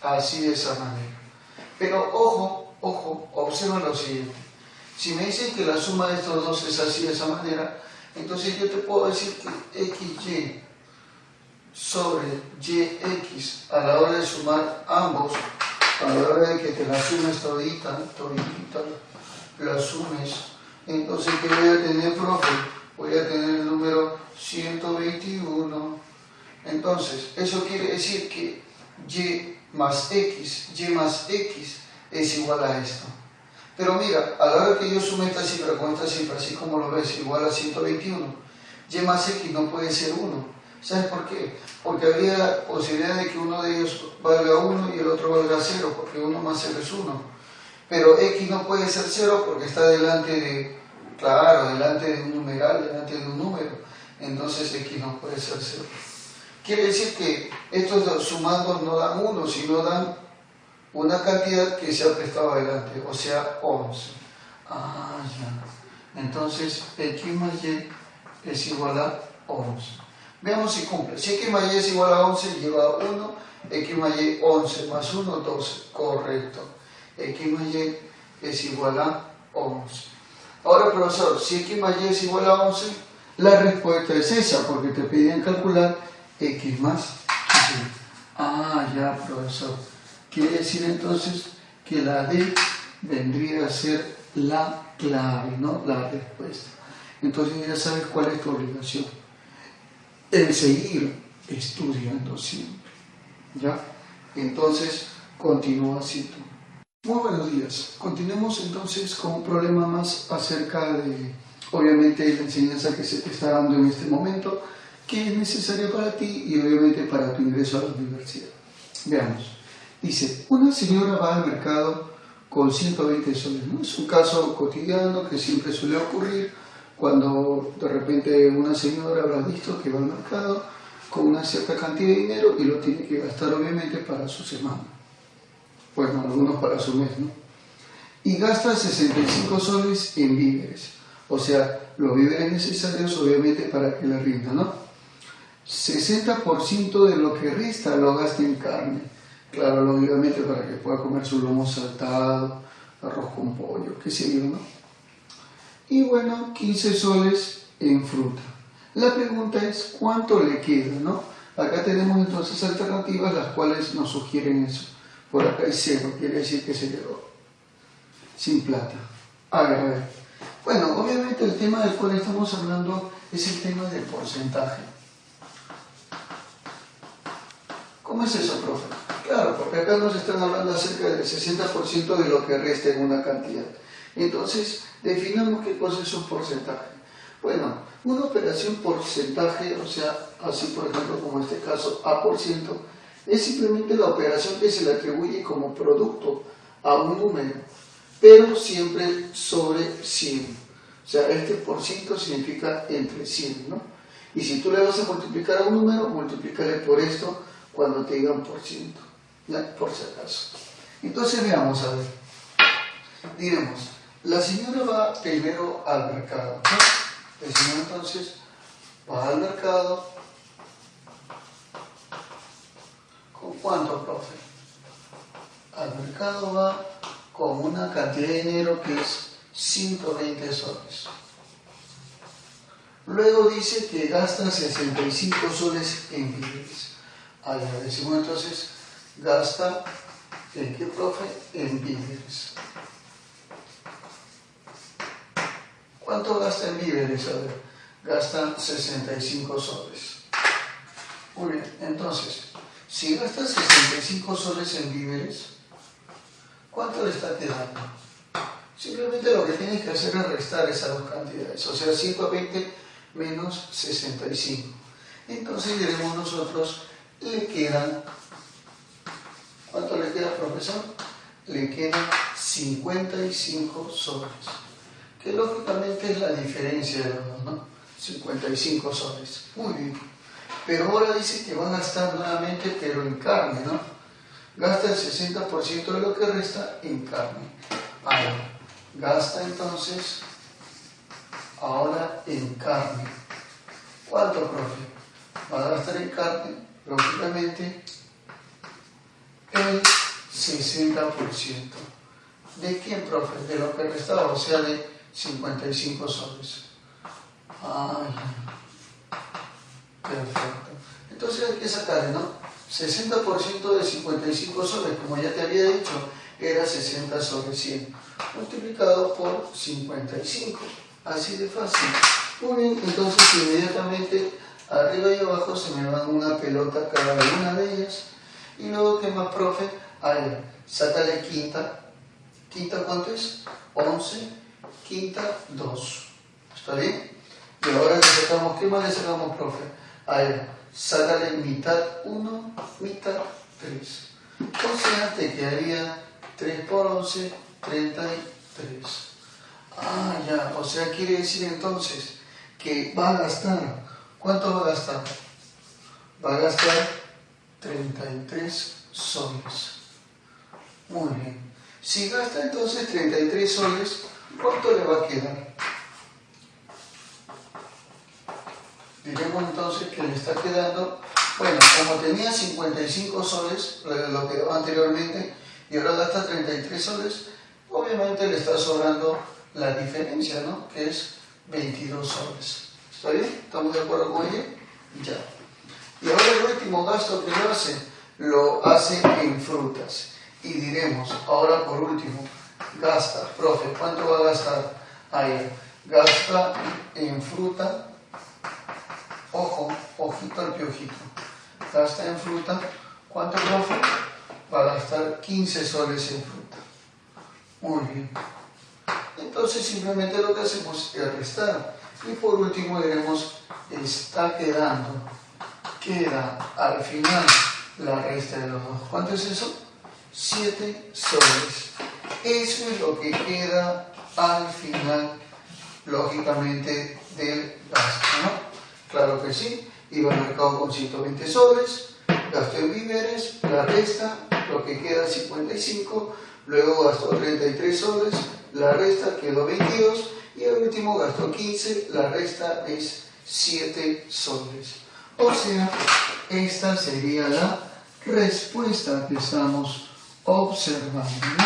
así de esa manera. Pero ojo, observa lo siguiente. Si me dicen que la suma de estos dos es así de esa manera, entonces yo te puedo decir que XY sobre YX a la hora de sumar ambos, a la hora de que te la sumes todita, la sumes, entonces ¿qué voy a tener, profe? Voy a tener el número 121. Entonces, eso quiere decir que Y más X es igual a esto. Pero mira, a la hora que yo sume esta cifra con esta cifra, así como lo ves, igual a 121, Y más X no puede ser 1. ¿Sabes por qué? Porque habría posibilidad de que uno de ellos valga 1 y el otro valga 0, porque 1 más 0 es 1. Pero X no puede ser 0 porque está delante de, claro, delante de un numeral, delante de un número. Entonces X no puede ser 0. Quiere decir que estos dos sumandos no dan 1, sino dan una cantidad que se ha prestado adelante, o sea, 11. Ah, ya. Entonces X más Y es igual a 11. Veamos si cumple. Si X más Y es igual a 11, lleva 1. X más Y, 11 más 1, 12. Correcto. X más Y es igual a 11. Ahora, profesor, si X más Y es igual a 11, la respuesta es esa, porque te pedían calcular X más Y. Ah, ya, profesor. Quiere decir entonces que la D vendría a ser la clave, ¿no? La respuesta. Entonces ya sabes cuál es tu obligación. El seguir estudiando siempre. ¿Ya? Entonces, continúa así tú. Muy buenos días. Continuemos entonces con un problema más acerca de, obviamente, la enseñanza que se te está dando en este momento, que es necesaria para ti y obviamente para tu ingreso a la universidad. Veamos. Dice, una señora va al mercado con 120 soles. ¿No? Es un caso cotidiano que siempre suele ocurrir cuando de repente una señora habrá visto que va al mercado con una cierta cantidad de dinero y lo tiene que gastar obviamente para su semana. Bueno, algunos para su mes, ¿no? Y gasta 65 soles en víveres. O sea, los víveres necesarios obviamente para que le rinda, ¿no? 60% de lo que resta lo gasta en carne. Claro, lógicamente para que pueda comer su lomo saltado, arroz con pollo, qué sé yo, ¿no? Y bueno, 15 soles en fruta. La pregunta es, ¿cuánto le queda, no? Acá tenemos entonces alternativas las cuales nos sugieren eso. Por acá hay 0, quiere decir que se quedó sin plata. A ver. Bueno, obviamente el tema del cual estamos hablando es el tema del porcentaje. ¿Cómo es eso, profe? Claro, porque acá nos están hablando acerca del 60% de lo que resta en una cantidad. Entonces, definamos qué cosa es un porcentaje. Bueno, una operación porcentaje, o sea, así por ejemplo como en este caso A%, es simplemente la operación que se le atribuye como producto a un número, pero siempre sobre 100. O sea, este por ciento significa entre 100, ¿no? Y si tú le vas a multiplicar a un número, multiplícale por esto cuando te digan por ciento, ¿ya? Por si acaso. Entonces veamos a ver. Diremos, la señora va primero al mercado, ¿no? La señora entonces va al mercado. ¿Con cuánto, profe? Al mercado va con una cantidad de dinero que es 120 soles. Luego dice que gasta 65 soles en víveres. Ahí decimos entonces, gasta, ¿en qué, profe? En víveres. ¿Cuánto gasta en víveres? A ver, gasta 65 soles. Muy bien, entonces, si gasta 65 soles en víveres, ¿cuánto le está quedando? Simplemente lo que tienes que hacer es restar esas dos cantidades, o sea, 120 menos 65. Entonces diremos nosotros, le quedan, ¿cuánto le queda, profesor? Le quedan 55 soles, que lógicamente es la diferencia de los dos, ¿no? 55 soles. Muy bien. Pero ahora dice que va a gastar nuevamente, pero en carne, ¿no? Gasta el 60% de lo que resta en carne. Ahora, gasta entonces, ahora en carne. ¿Cuánto, profe? Va a gastar en carne, lógicamente, el 60%. ¿De quién, profe? De lo que restaba, o sea, de 55 soles. Perfecto. Entonces hay que sacarle, ¿no? 60% de 55 soles, como ya te había dicho, era 60 sobre 100, multiplicado por 55. Así de fácil. Muy bien, entonces inmediatamente arriba y abajo se me van una pelota cada una de ellas. Y luego, ¿qué más, profe? Ahí, sácale quinta. ¿Quinta cuánto es? 11. Quinta, 2. ¿Está bien? Y ahora le sacamos, ¿qué más le sacamos, profe? Ahí, sácale mitad 1, mitad 3. O sea, te quedaría 3 por 11, 33. Ya, o sea, quiere decir entonces que va a gastar. ¿Cuánto va a gastar? Va a gastar 33 soles. Muy bien. Si gasta entonces 33 soles, ¿cuánto le va a quedar? Diremos entonces que le está quedando, bueno, como tenía 55 soles, lo que daba anteriormente, y ahora gasta 33 soles, obviamente le está sobrando la diferencia, ¿no? Que es 22 soles. ¿Está bien? ¿Estamos de acuerdo con ella? Ya. Y ahora el último gasto que lo hace en frutas. Y diremos, ahora por último, gasta, profe, ¿cuánto va a gastar? Ahí, gasta en fruta. Ojo, ojito al piojito. Gasta en fruta. ¿Cuánto, profe? Va a gastar 15 soles en fruta. Muy bien. Entonces simplemente lo que hacemos es restar. Y por último diremos, está quedando. Queda al final la resta de los dos. ¿Cuánto es eso? 7 soles. Eso es lo que queda al final, lógicamente, del gasto, ¿no? Claro que sí, iba al mercado con 120 soles, gastó en víveres, la resta, lo que queda 55, luego gastó 33 soles, la resta quedó 22 y el último gastó 15, la resta es 7 soles. O sea, esta sería la respuesta que estamos observando, ¿no?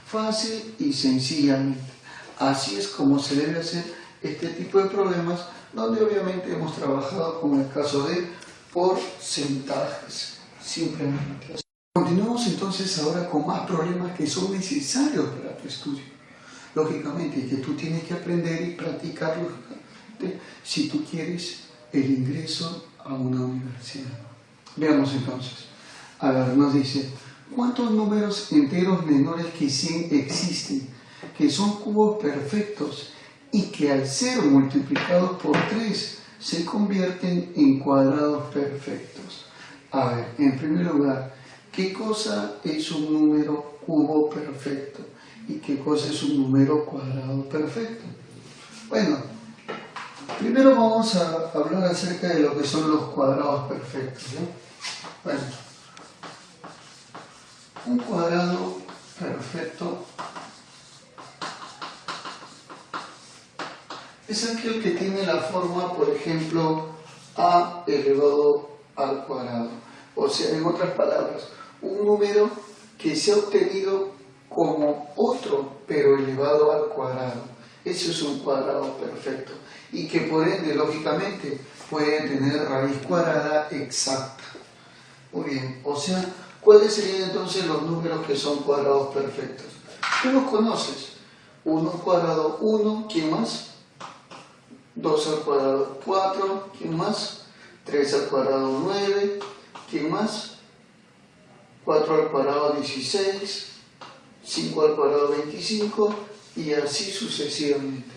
Fácil y sencillamente. Así es como se debe hacer este tipo de problemas, donde obviamente hemos trabajado con el caso de porcentajes, simplemente. Continuamos entonces ahora con más problemas que son necesarios para tu estudio. Lógicamente, que tú tienes que aprender y practicar lógicamente si tú quieres el ingreso a una universidad. Veamos entonces. A ver, nos dice, ¿cuántos números enteros menores que 100 existen, que son cubos perfectos y que al ser multiplicados por 3 se convierten en cuadrados perfectos? A ver, en primer lugar, ¿qué cosa es un número cubo perfecto? ¿Y qué cosa es un número cuadrado perfecto? Bueno, primero vamos a hablar acerca de lo que son los cuadrados perfectos, ¿no? Bueno, un cuadrado perfecto es aquel que tiene la forma, por ejemplo, a elevado al cuadrado. O sea, en otras palabras, un número que se ha obtenido como otro, pero elevado al cuadrado. Eso es un cuadrado perfecto. Y que por ende, lógicamente, puede tener raíz cuadrada exacta. Muy bien, o sea, ¿cuáles serían entonces los números que son cuadrados perfectos? Tú los conoces. 1 al cuadrado 1, ¿quién más? 2 al cuadrado 4, ¿quién más? 3 al cuadrado 9, ¿quién más? 4 al cuadrado 16, 5 al cuadrado 25 y así sucesivamente.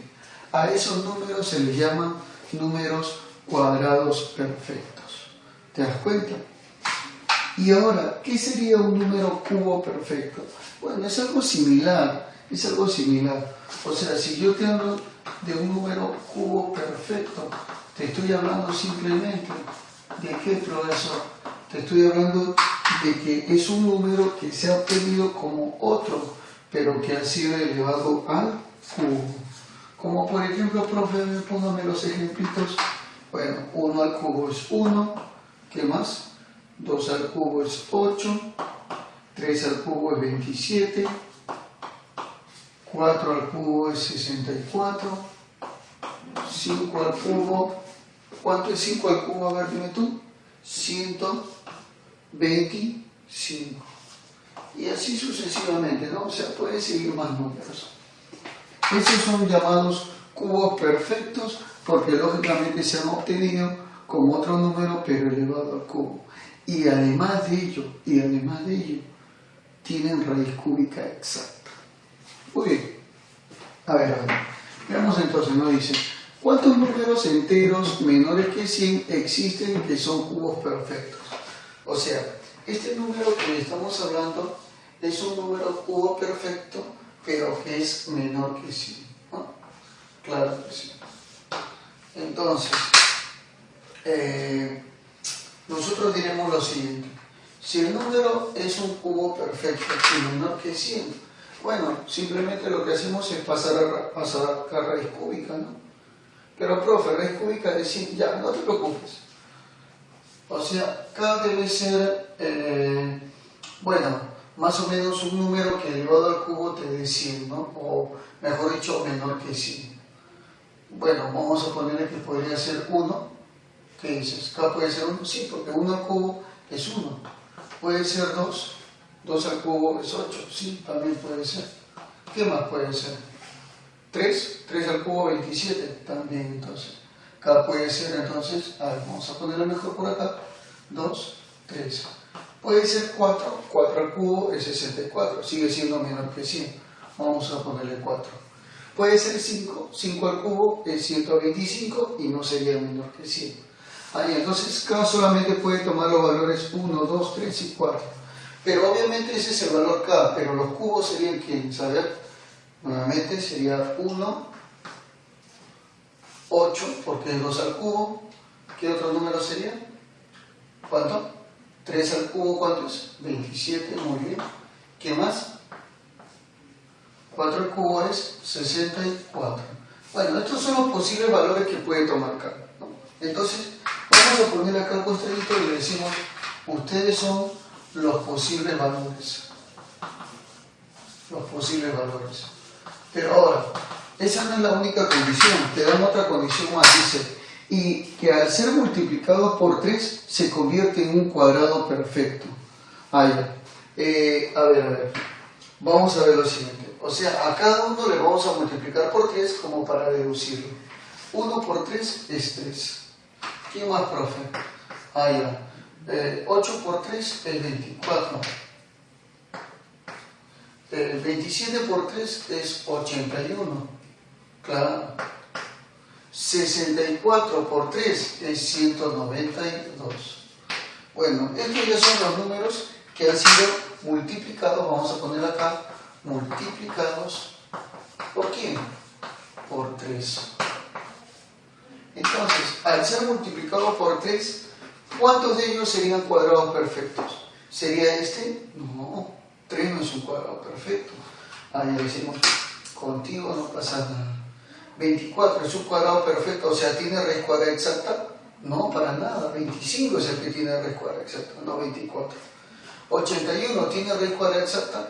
A esos números se les llama números cuadrados perfectos. ¿Te das cuenta? Y ahora, ¿qué sería un número cubo perfecto? Bueno, es algo similar, es algo similar. O sea, si yo te hablo de un número cubo perfecto, Te estoy hablando simplemente de qué, profesor. Te estoy hablando de que es un número que se ha obtenido como otro, pero que ha sido elevado al cubo. Como por ejemplo, profe, póngame los ejemplitos. Bueno, 1 al cubo es 1. ¿Qué más? 2 al cubo es 8. 3 al cubo es 27. 4 al cubo es 64. 5 al cubo, ¿cuánto es 5 al cubo? A ver, dime tú. 125. Y así sucesivamente, ¿no? O sea, puede seguir más números. Esos son llamados cubos perfectos porque lógicamente se han obtenido con otro número pero elevado al cubo. Y además de ello, tienen raíz cúbica exacta. Muy bien. A ver. Veamos entonces, nos dice, ¿cuántos números enteros menores que 100 existen que son cubos perfectos? O sea, este número que estamos hablando es un número cubo perfecto, pero que es menor que 100, ¿no? Claro que sí. Entonces, nosotros diremos lo siguiente. Si el número es un cubo perfecto y menor que 100, bueno, simplemente lo que hacemos es pasar a raíz cúbica, ¿no? Pero, profe, raíz cúbica de 100, ya, no te preocupes. O sea, K debe ser, bueno, más o menos un número que elevado al cubo te dé 100, ¿no? O, mejor dicho, menor que 100. Bueno, vamos a ponerle que podría ser 1. ¿Qué dices? K puede ser 1, sí, porque 1 al cubo es 1. Puede ser 2. 2 al cubo es 8, sí, también puede ser. ¿Qué más puede ser? 3 al cubo 27, también entonces. K puede ser entonces, a ver, vamos a ponerlo mejor por acá, 2, 3. Puede ser 4 al cubo es 64, sigue siendo menor que 100. Vamos a ponerle 4. Puede ser 5 al cubo es 125 y no sería menor que 100. Ahí, entonces K solamente puede tomar los valores 1, 2, 3 y 4. Pero obviamente ese es el valor K, pero los cubos serían ¿quiénes? A ver, nuevamente sería 1, 8, porque es 2 al cubo. ¿Qué otro número sería? ¿Cuánto? 3 al cubo, ¿cuánto es? 27, muy bien. ¿Qué más? 4 al cubo es 64. Bueno, estos son los posibles valores que puede tomar K, ¿no? Entonces, vamos a poner acá el costadito y le decimos, ustedes son los posibles valores. Los posibles valores. Pero ahora, esa no es la única condición, te dan otra condición más, dice, y que al ser multiplicado por 3 se convierte en un cuadrado perfecto. A ver, vamos a ver lo siguiente. O sea, a cada uno le vamos a multiplicar por 3 como para deducirlo. 1 por 3 es 3. ¿Quién más, profe? 8 por 3 es 24. 27 por 3 es 81. Claro. 64 por 3 es 192. Bueno, estos ya son los números que han sido multiplicados, vamos a poner acá, multiplicados, ¿por quién? Por 3. Entonces, al ser multiplicado por 3, ¿cuántos de ellos serían cuadrados perfectos? ¿Sería este? No, 3 no es un cuadrado perfecto. Ahí decimos, contigo no pasa nada. 24 es un cuadrado perfecto, o sea, ¿tiene raíz cuadrada exacta? No, para nada. 25 es el que tiene raíz cuadrada exacta, no 24. 81 tiene raíz cuadrada exacta,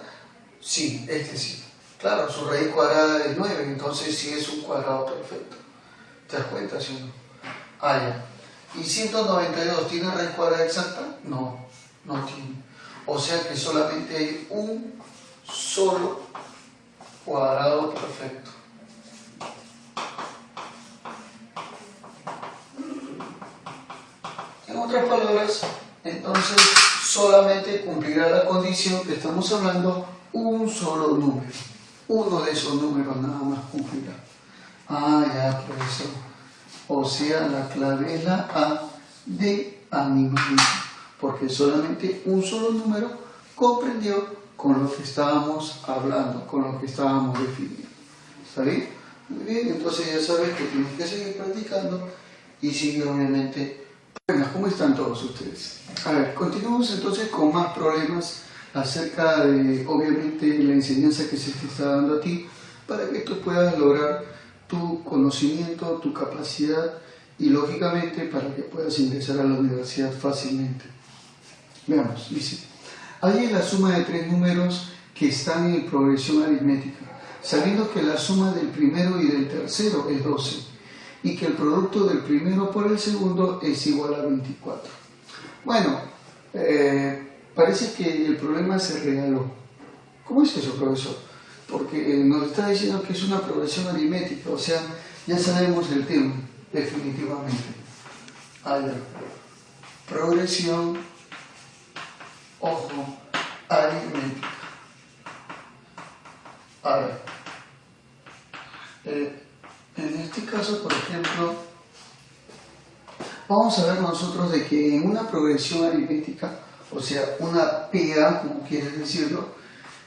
sí, este sí. Claro, su raíz cuadrada es 9, entonces sí es un cuadrado perfecto. ¿Te das cuenta, sí o no? Ya. ¿Y 192 tiene raíz cuadrada exacta? No, no tiene. O sea que solamente hay un solo cuadrado perfecto. En otras palabras, entonces solamente cumplirá la condición que estamos hablando un solo número. Uno de esos números nada más cumplirá. Ya, profesor. O sea, la clave es la A de animalito, porque solamente un solo número comprendió con lo que estábamos hablando, con lo que estábamos definiendo. ¿Está bien? Muy bien, entonces ya sabes que tienes que seguir practicando y sigue obviamente. Buenas, ¿cómo están todos ustedes? A ver, continuamos entonces con más problemas acerca de, obviamente, la enseñanza que se te está dando a ti para que tú puedas lograr tu conocimiento, tu capacidad y, lógicamente, para que puedas ingresar a la universidad fácilmente. Veamos, dice, hay la suma de tres números que están en progresión aritmética, sabiendo que la suma del primero y del tercero es 12 y que el producto del primero por el segundo es igual a 24. Bueno, parece que el problema se regaló. ¿Cómo es eso, profesor? Porque nos está diciendo que es una progresión aritmética, o sea, ya sabemos el tema, definitivamente. A ver, progresión, ojo, aritmética. A ver, en este caso, por ejemplo, vamos a ver nosotros de que en una progresión aritmética, o sea, una PA, como quieres decirlo,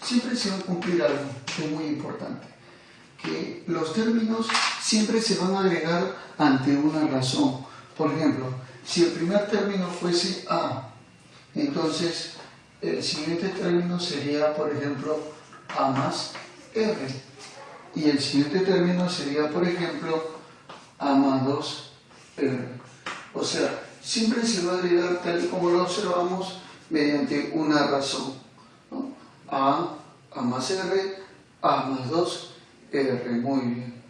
siempre se va a cumplir algo que es muy importante, que los términos siempre se van a agregar ante una razón. Por ejemplo, si el primer término fuese A, entonces el siguiente término sería, por ejemplo, A más R, y el siguiente término sería, por ejemplo, A más 2R. O sea, siempre se va a agregar tal y como lo observamos mediante una razón, ¿no? A más R, A más 2R. Muy bien.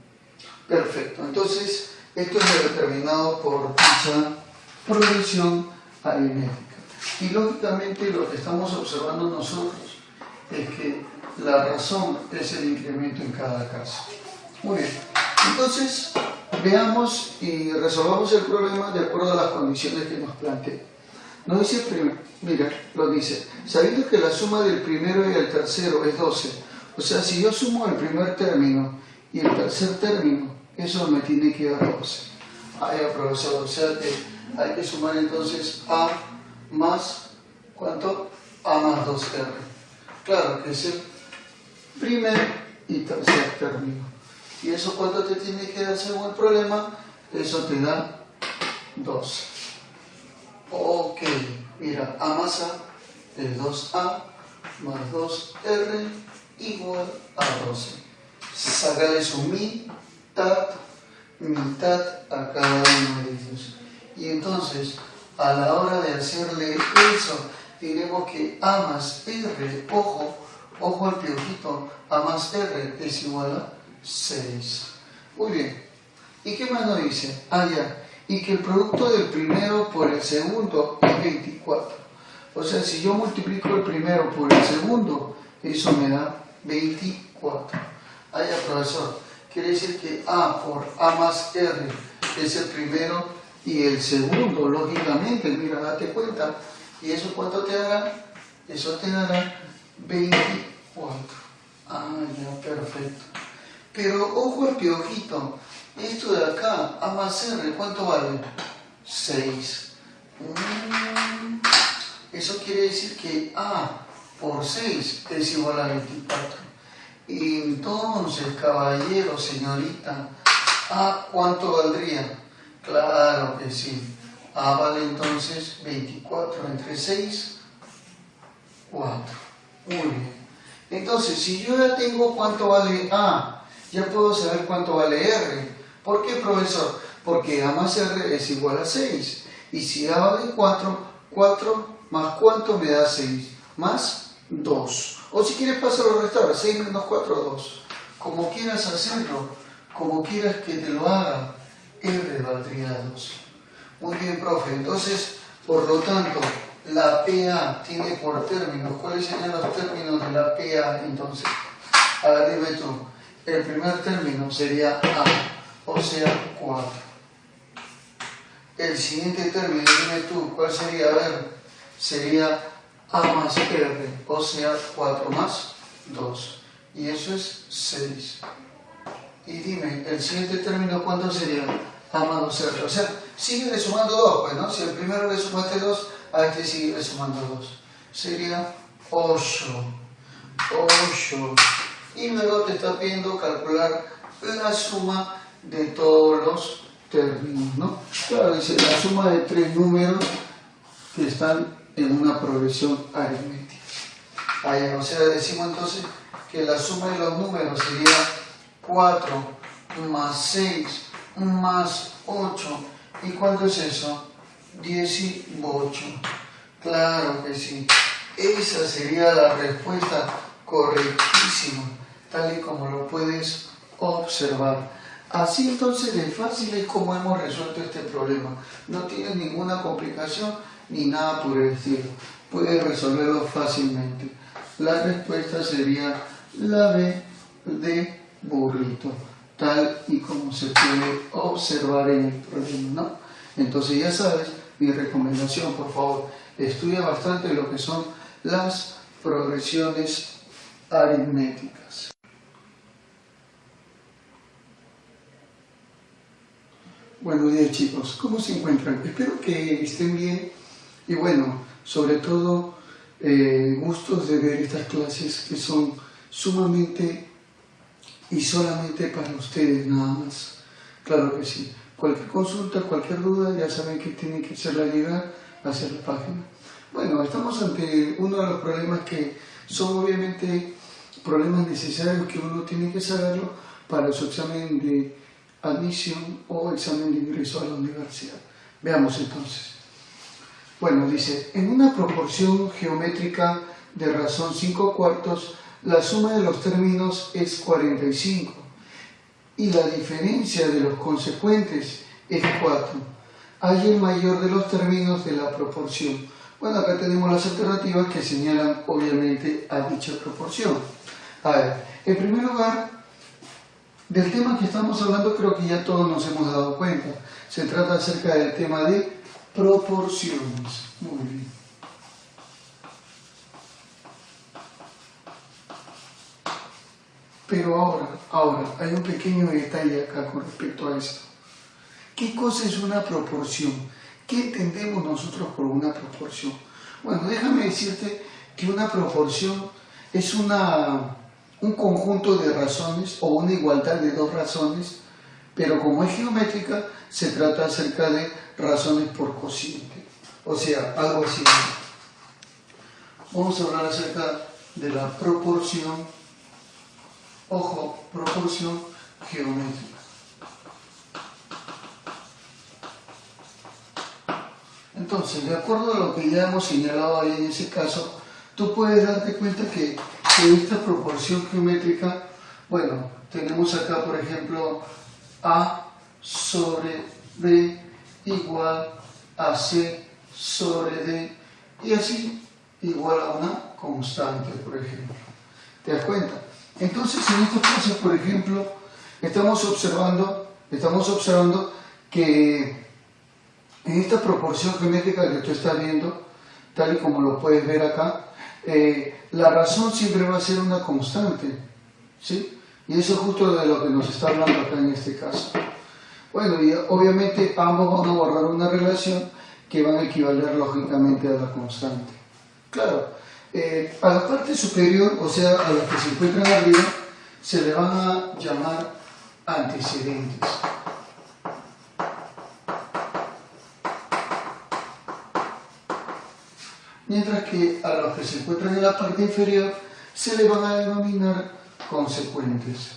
Perfecto. Entonces, esto es determinado por dicha progresión aritmética. Y lógicamente lo que estamos observando nosotros es que la razón es el incremento en cada caso. Muy bien. Entonces, veamos y resolvamos el problema de acuerdo a las condiciones que nos plantea. Nos dice primero, mira, lo dice, sabiendo que la suma del primero y el tercero es 12, o sea, si yo sumo el primer término y el tercer término, eso me tiene que dar 12. Ahí, profesor, o sea que hay que sumar entonces A más, ¿cuánto? A más 2R. Claro que es el primer y tercer término. ¿Y eso cuánto te tiene que dar según el problema? Eso te da 12. Ok, mira, A más A es 2A más 2R igual a 12. Sácale su mitad a cada uno de ellos. Y entonces, a la hora de hacerle eso, diremos que A más R, ojo al piojito, A más R es igual a 6. Muy bien. ¿Y qué más nos dice? Ya. Y que el producto del primero por el segundo es 24. O sea, si yo multiplico el primero por el segundo, eso me da 24. Ya, profesor. Quiere decir que A por A más R es el primero y el segundo, lógicamente, mira, date cuenta. ¿Y eso cuánto te dará? Eso te dará 24. Ya, perfecto. Pero ojo al piojito, esto de acá, A más R, ¿cuánto vale? 6. Eso quiere decir que A por 6 es igual a 24. Y entonces, caballero, señorita, ¿A cuánto valdría? Claro que sí. A vale entonces 24 entre 6, 4. Muy bien. Entonces, si yo ya tengo cuánto vale A, ya puedo saber cuánto vale R. ¿Por qué, profesor? Porque A más R es igual a 6. Y si A vale 4, 4 más cuánto me da 6? Más 2. O si quieres pasarlo a restar, 6 menos 4, 2. Como quieras hacerlo, como quieras que te lo haga, R valdría 2. Muy bien, profe. Entonces, por lo tanto, la PA tiene por términos. ¿Cuáles serían los términos de la PA entonces? A ver, dime tú. El primer término sería A, o sea, 4. El siguiente término, dime tú, ¿cuál sería? A ver, sería A más R, o sea, 4 más 2. Y eso es 6. Y dime, el siguiente término, ¿cuánto sería? A más 2R. O sea, sigue sumando 2, pues, ¿no? Si el primero le sumaste 2, a este sigue sumando 2. Sería 8. Y luego te está pidiendo calcular la suma de todos los términos, ¿no? Claro, dice la suma de tres números que están en una progresión aritmética. Ahí, o sea, decimos entonces que la suma de los números sería 4 más 6 más 8. ¿Y cuánto es eso? 18. Claro que sí. Esa sería la respuesta correctísima, tal y como lo puedes observar. Así entonces de fácil es como hemos resuelto este problema. No tiene ninguna complicación ni nada por el estilo. Puedes resolverlo fácilmente. La respuesta sería la B de burrito, tal y como se puede observar en el problema, ¿no? Entonces ya sabes, mi recomendación, por favor, estudia bastante lo que son las progresiones aritméticas. Buenos días, chicos, ¿cómo se encuentran? Espero que estén bien y bueno, sobre todo gustos de ver estas clases que son sumamente y solamente para ustedes nada más. Claro que sí. Cualquier consulta, cualquier duda, ya saben que tienen que hacerla llegar hacia la página. Bueno, estamos ante uno de los problemas que son obviamente problemas necesarios que uno tiene que saberlo para su examen de admisión o examen de ingreso a la universidad. Veamos entonces. Bueno, dice, en una proporción geométrica de razón 5/4, la suma de los términos es 45 y la diferencia de los consecuentes es 4. Hay el mayor de los términos de la proporción. Bueno, acá tenemos las alternativas que señalan obviamente a dicha proporción. A ver, en primer lugar, del tema que estamos hablando creo que ya todos nos hemos dado cuenta. Se trata acerca del tema de proporciones. Muy bien. Pero ahora, hay un pequeño detalle acá con respecto a esto. ¿Qué cosa es una proporción? ¿Qué entendemos nosotros por una proporción? Bueno, déjame decirte que una proporción es un conjunto de razones o una igualdad de dos razones, pero como es geométrica, se trata acerca de razones por cociente. O sea, algo así. Vamos a hablar acerca de la proporción, ojo, proporción geométrica. Entonces, de acuerdo a lo que ya hemos señalado ahí en ese caso, tú puedes darte cuenta que esta proporción geométrica, bueno, tenemos acá, por ejemplo, A sobre B igual a C sobre D, y así igual a una constante, por ejemplo. ¿Te das cuenta? Entonces, en estos casos, por ejemplo, estamos observando que en esta proporción geométrica que tú estás viendo, tal y como lo puedes ver acá, la razón siempre va a ser una constante, ¿sí? Y eso es justo de lo que nos está hablando acá en este caso. Bueno, y obviamente ambos van a borrar una relación que van a equivaler lógicamente a la constante. Claro, a la parte superior, o sea, a las que se encuentran arriba, se le van a llamar antecedentes. Mientras que a los que se encuentran en la parte inferior se le van a denominar consecuentes.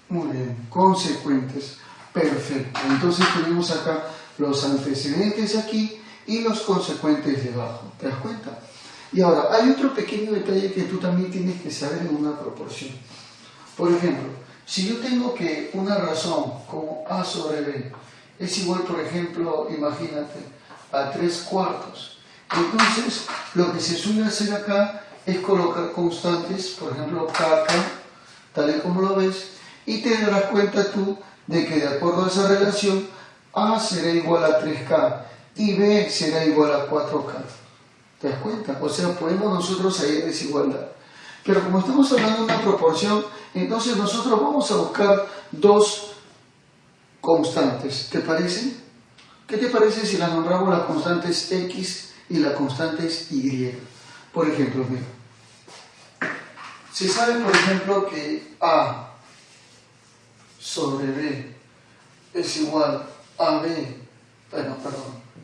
Muy bien, consecuentes. Perfecto. Entonces tenemos acá los antecedentes aquí y los consecuentes debajo. ¿Te das cuenta? Y ahora, hay otro pequeño detalle que tú también tienes que saber en una proporción. Por ejemplo, si yo tengo que una razón como A sobre B es igual, por ejemplo, imagínate, a 3/4. Entonces, lo que se suele hacer acá es colocar constantes, por ejemplo, K, tal y como lo ves, y te darás cuenta tú de que de acuerdo a esa relación, A será igual a 3K y B será igual a 4K. ¿Te das cuenta? O sea, podemos nosotros hallar desigualdad. Pero como estamos hablando de una proporción, entonces nosotros vamos a buscar dos constantes. ¿Te parece? ¿Qué te parece si las nombramos las constantes X y las constantes Y? Por ejemplo, mira. Se sabe, por ejemplo, que A sobre B es igual a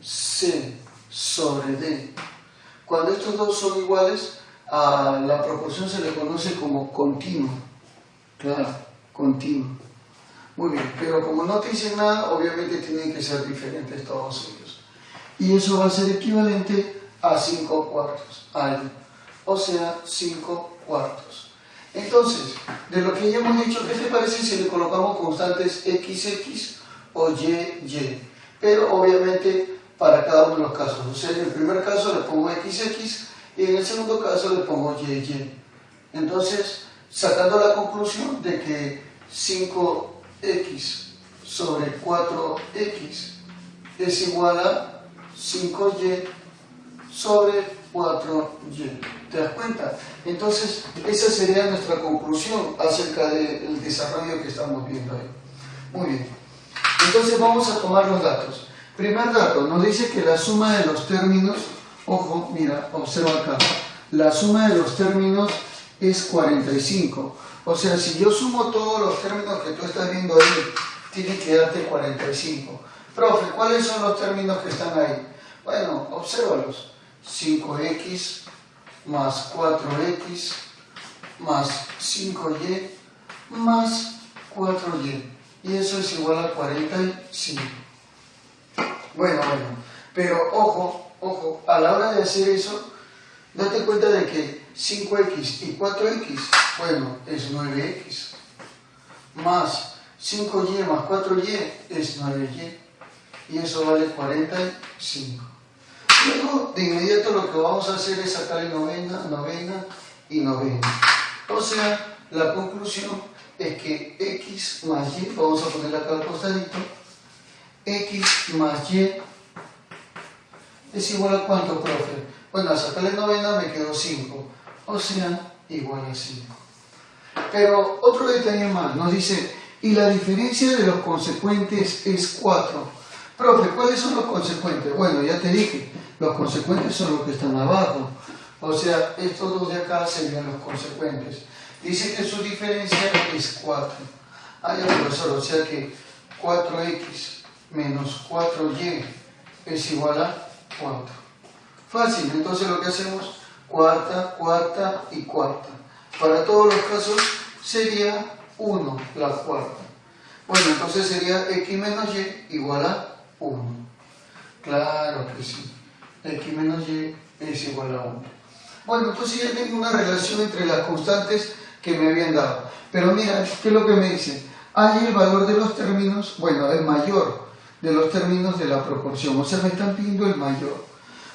C sobre D. Cuando estos dos son iguales, a la proporción se le conoce como continua. Claro, continua. Muy bien, pero como no te dicen nada, obviamente tienen que ser diferentes todos ellos. Y eso va a ser equivalente a 5 cuartos, o sea, 5 cuartos. Entonces, de lo que ya hemos dicho, ¿qué te parece si le colocamos constantes XX o YY? Pero obviamente para cada uno de los casos. O sea, en el primer caso le pongo XX y en el segundo caso le pongo YY. Entonces, sacando la conclusión de que 5x sobre 4x es igual a 5y sobre 4y. ¿Te das cuenta? Entonces, esa sería nuestra conclusión acerca del desarrollo que estamos viendo ahí. Muy bien. Entonces vamos a tomar los datos. Primer dato, nos dice que la suma de los términos, ojo, mira, observa acá, la suma de los términos es 45. O sea, si yo sumo todos los términos que tú estás viendo ahí, tiene que darte 45. Profe, ¿cuáles son los términos que están ahí? Bueno, obsérvalos. 5x más 4x más 5y más 4y. Y eso es igual a 45. Bueno, pero ojo, a la hora de hacer eso, date cuenta de que 5x y 4x, bueno, es 9x, más 5y más 4y es 9y, y eso vale 45. Luego, de inmediato lo que vamos a hacer es sacarle novena y novena. O sea, la conclusión es que x más y, vamos a ponerle acá al costadito, x más y es igual a ¿cuánto, profe? Bueno, al sacarle novena me quedó 5, o sea, igual a 5. Pero otro detalle más, nos dice, y la diferencia de los consecuentes es 4. Profe, ¿cuáles son los consecuentes? Bueno, ya te dije, los consecuentes son los que están abajo. O sea, estos dos de acá serían los consecuentes. Dice que su diferencia es 4. Ya, profesor, o sea que 4x menos 4y es igual a 4. Fácil, entonces lo que hacemos, cuarta y cuarta. Para todos los casos sería 1 la cuarta. Bueno, entonces sería x menos y igual a 1. Claro que sí. X menos y es igual a 1. Bueno, entonces ya tengo una relación entre las constantes que me habían dado. Pero mira, ¿qué es lo que me dice? Hay el valor de los términos, bueno, el mayor de los términos de la proporción. O sea, me están pidiendo el mayor.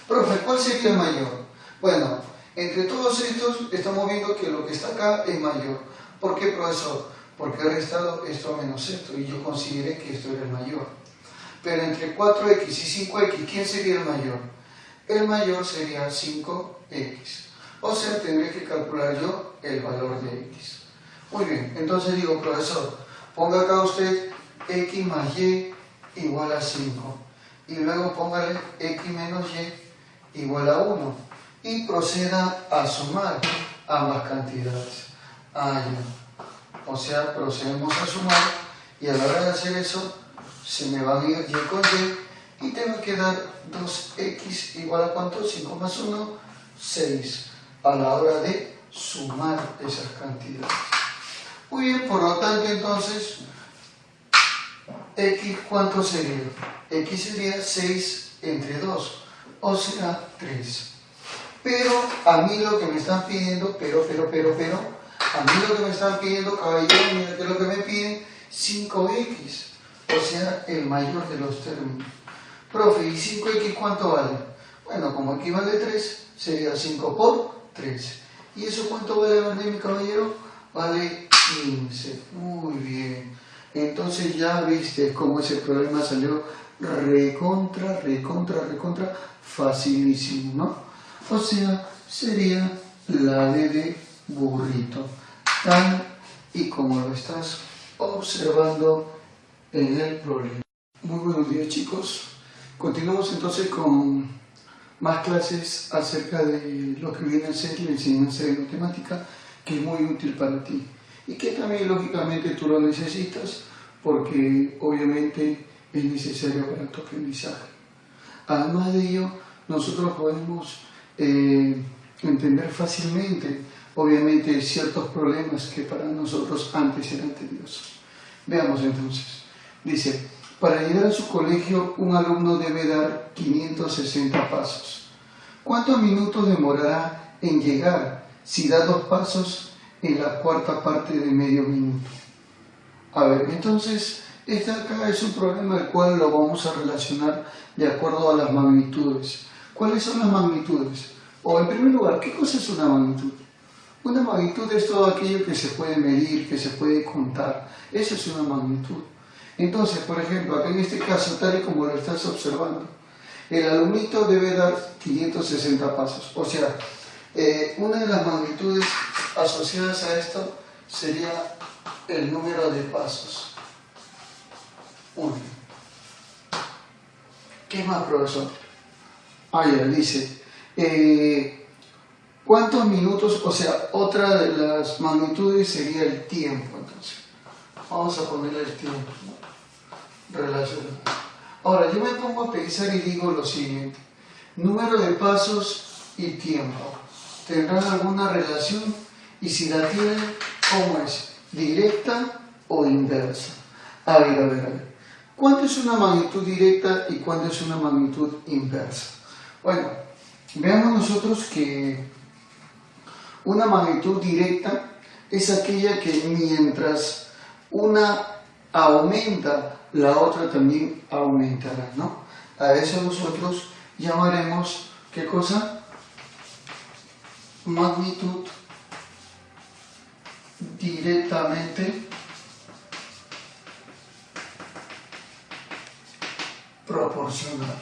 Profe, ¿cuál sería el mayor? Bueno, entre todos estos estamos viendo que lo que está acá es mayor. ¿Por qué, profesor? Porque he restado esto menos esto y yo consideré que esto era el mayor. Pero entre 4x y 5x, ¿quién sería el mayor? El mayor sería 5x. O sea, tendré que calcular yo el valor de x. Muy bien, entonces digo, profesor, ponga acá usted x más y igual a 5. Y luego póngale x menos y igual a 1. Y proceda a sumar ambas cantidades. Ya. O sea, procedemos a sumar y a la hora de hacer eso, se me van a ir y con y tengo que dar 2x igual a ¿cuánto? 5 más 1, 6. A la hora de sumar esas cantidades. Muy bien, por lo tanto, entonces, x, ¿cuánto sería? X sería 6 entre 2, o sea, 3. Pero a mí lo que me están pidiendo, a mí lo que me están pidiendo, caballero, mira que lo que me piden, 5x, o sea, el mayor de los términos. Profe, ¿y 5x cuánto vale? Bueno, como aquí vale 3, sería 5 por 3. ¿Y eso cuánto vale, verdad, mi caballero? Vale 15. Muy bien. Entonces ya viste cómo ese problema salió recontra facilísimo, ¿no? O sea, sería la D de burrito, tal y como lo estás observando en el problema. Muy buenos días, chicos. Continuamos entonces con más clases acerca de lo que viene a ser la enseñanza de matemática que es muy útil para ti y que también lógicamente tú lo necesitas porque obviamente es necesario para tu aprendizaje. Además de ello, nosotros podemos entender fácilmente, obviamente, ciertos problemas que para nosotros antes eran tediosos. Veamos entonces. Dice, para llegar a su colegio, un alumno debe dar 560 pasos. ¿Cuántos minutos demorará en llegar si da 2 pasos en la cuarta parte de medio minuto? A ver, entonces, este acá es un problema el cual lo vamos a relacionar de acuerdo a las magnitudes. ¿Cuáles son las magnitudes? O en primer lugar, ¿qué cosa es una magnitud? Una magnitud es todo aquello que se puede medir, que se puede contar. Eso es una magnitud. Entonces, por ejemplo, acá en este caso, tal y como lo estás observando, el alumnito debe dar 560 pasos. O sea, una de las magnitudes asociadas a esto sería el número de pasos. 1. ¿Qué más, profesor? Ya dice, ¿cuántos minutos? O sea, otra de las magnitudes sería el tiempo, entonces. Vamos a ponerle el tiempo, ¿no? Relacionado. Ahora, yo me pongo a pensar y digo lo siguiente. Número de pasos y tiempo. ¿Tendrán alguna relación? Y si la tienen, ¿cómo es? ¿Directa o inversa? A ver. ¿Cuánto es una magnitud directa y cuánto es una magnitud inversa? Bueno, veamos nosotros que una magnitud directa es aquella que mientras una aumenta, la otra también aumentará, ¿no? A eso nosotros llamaremos, ¿qué cosa? Magnitud directamente proporcional.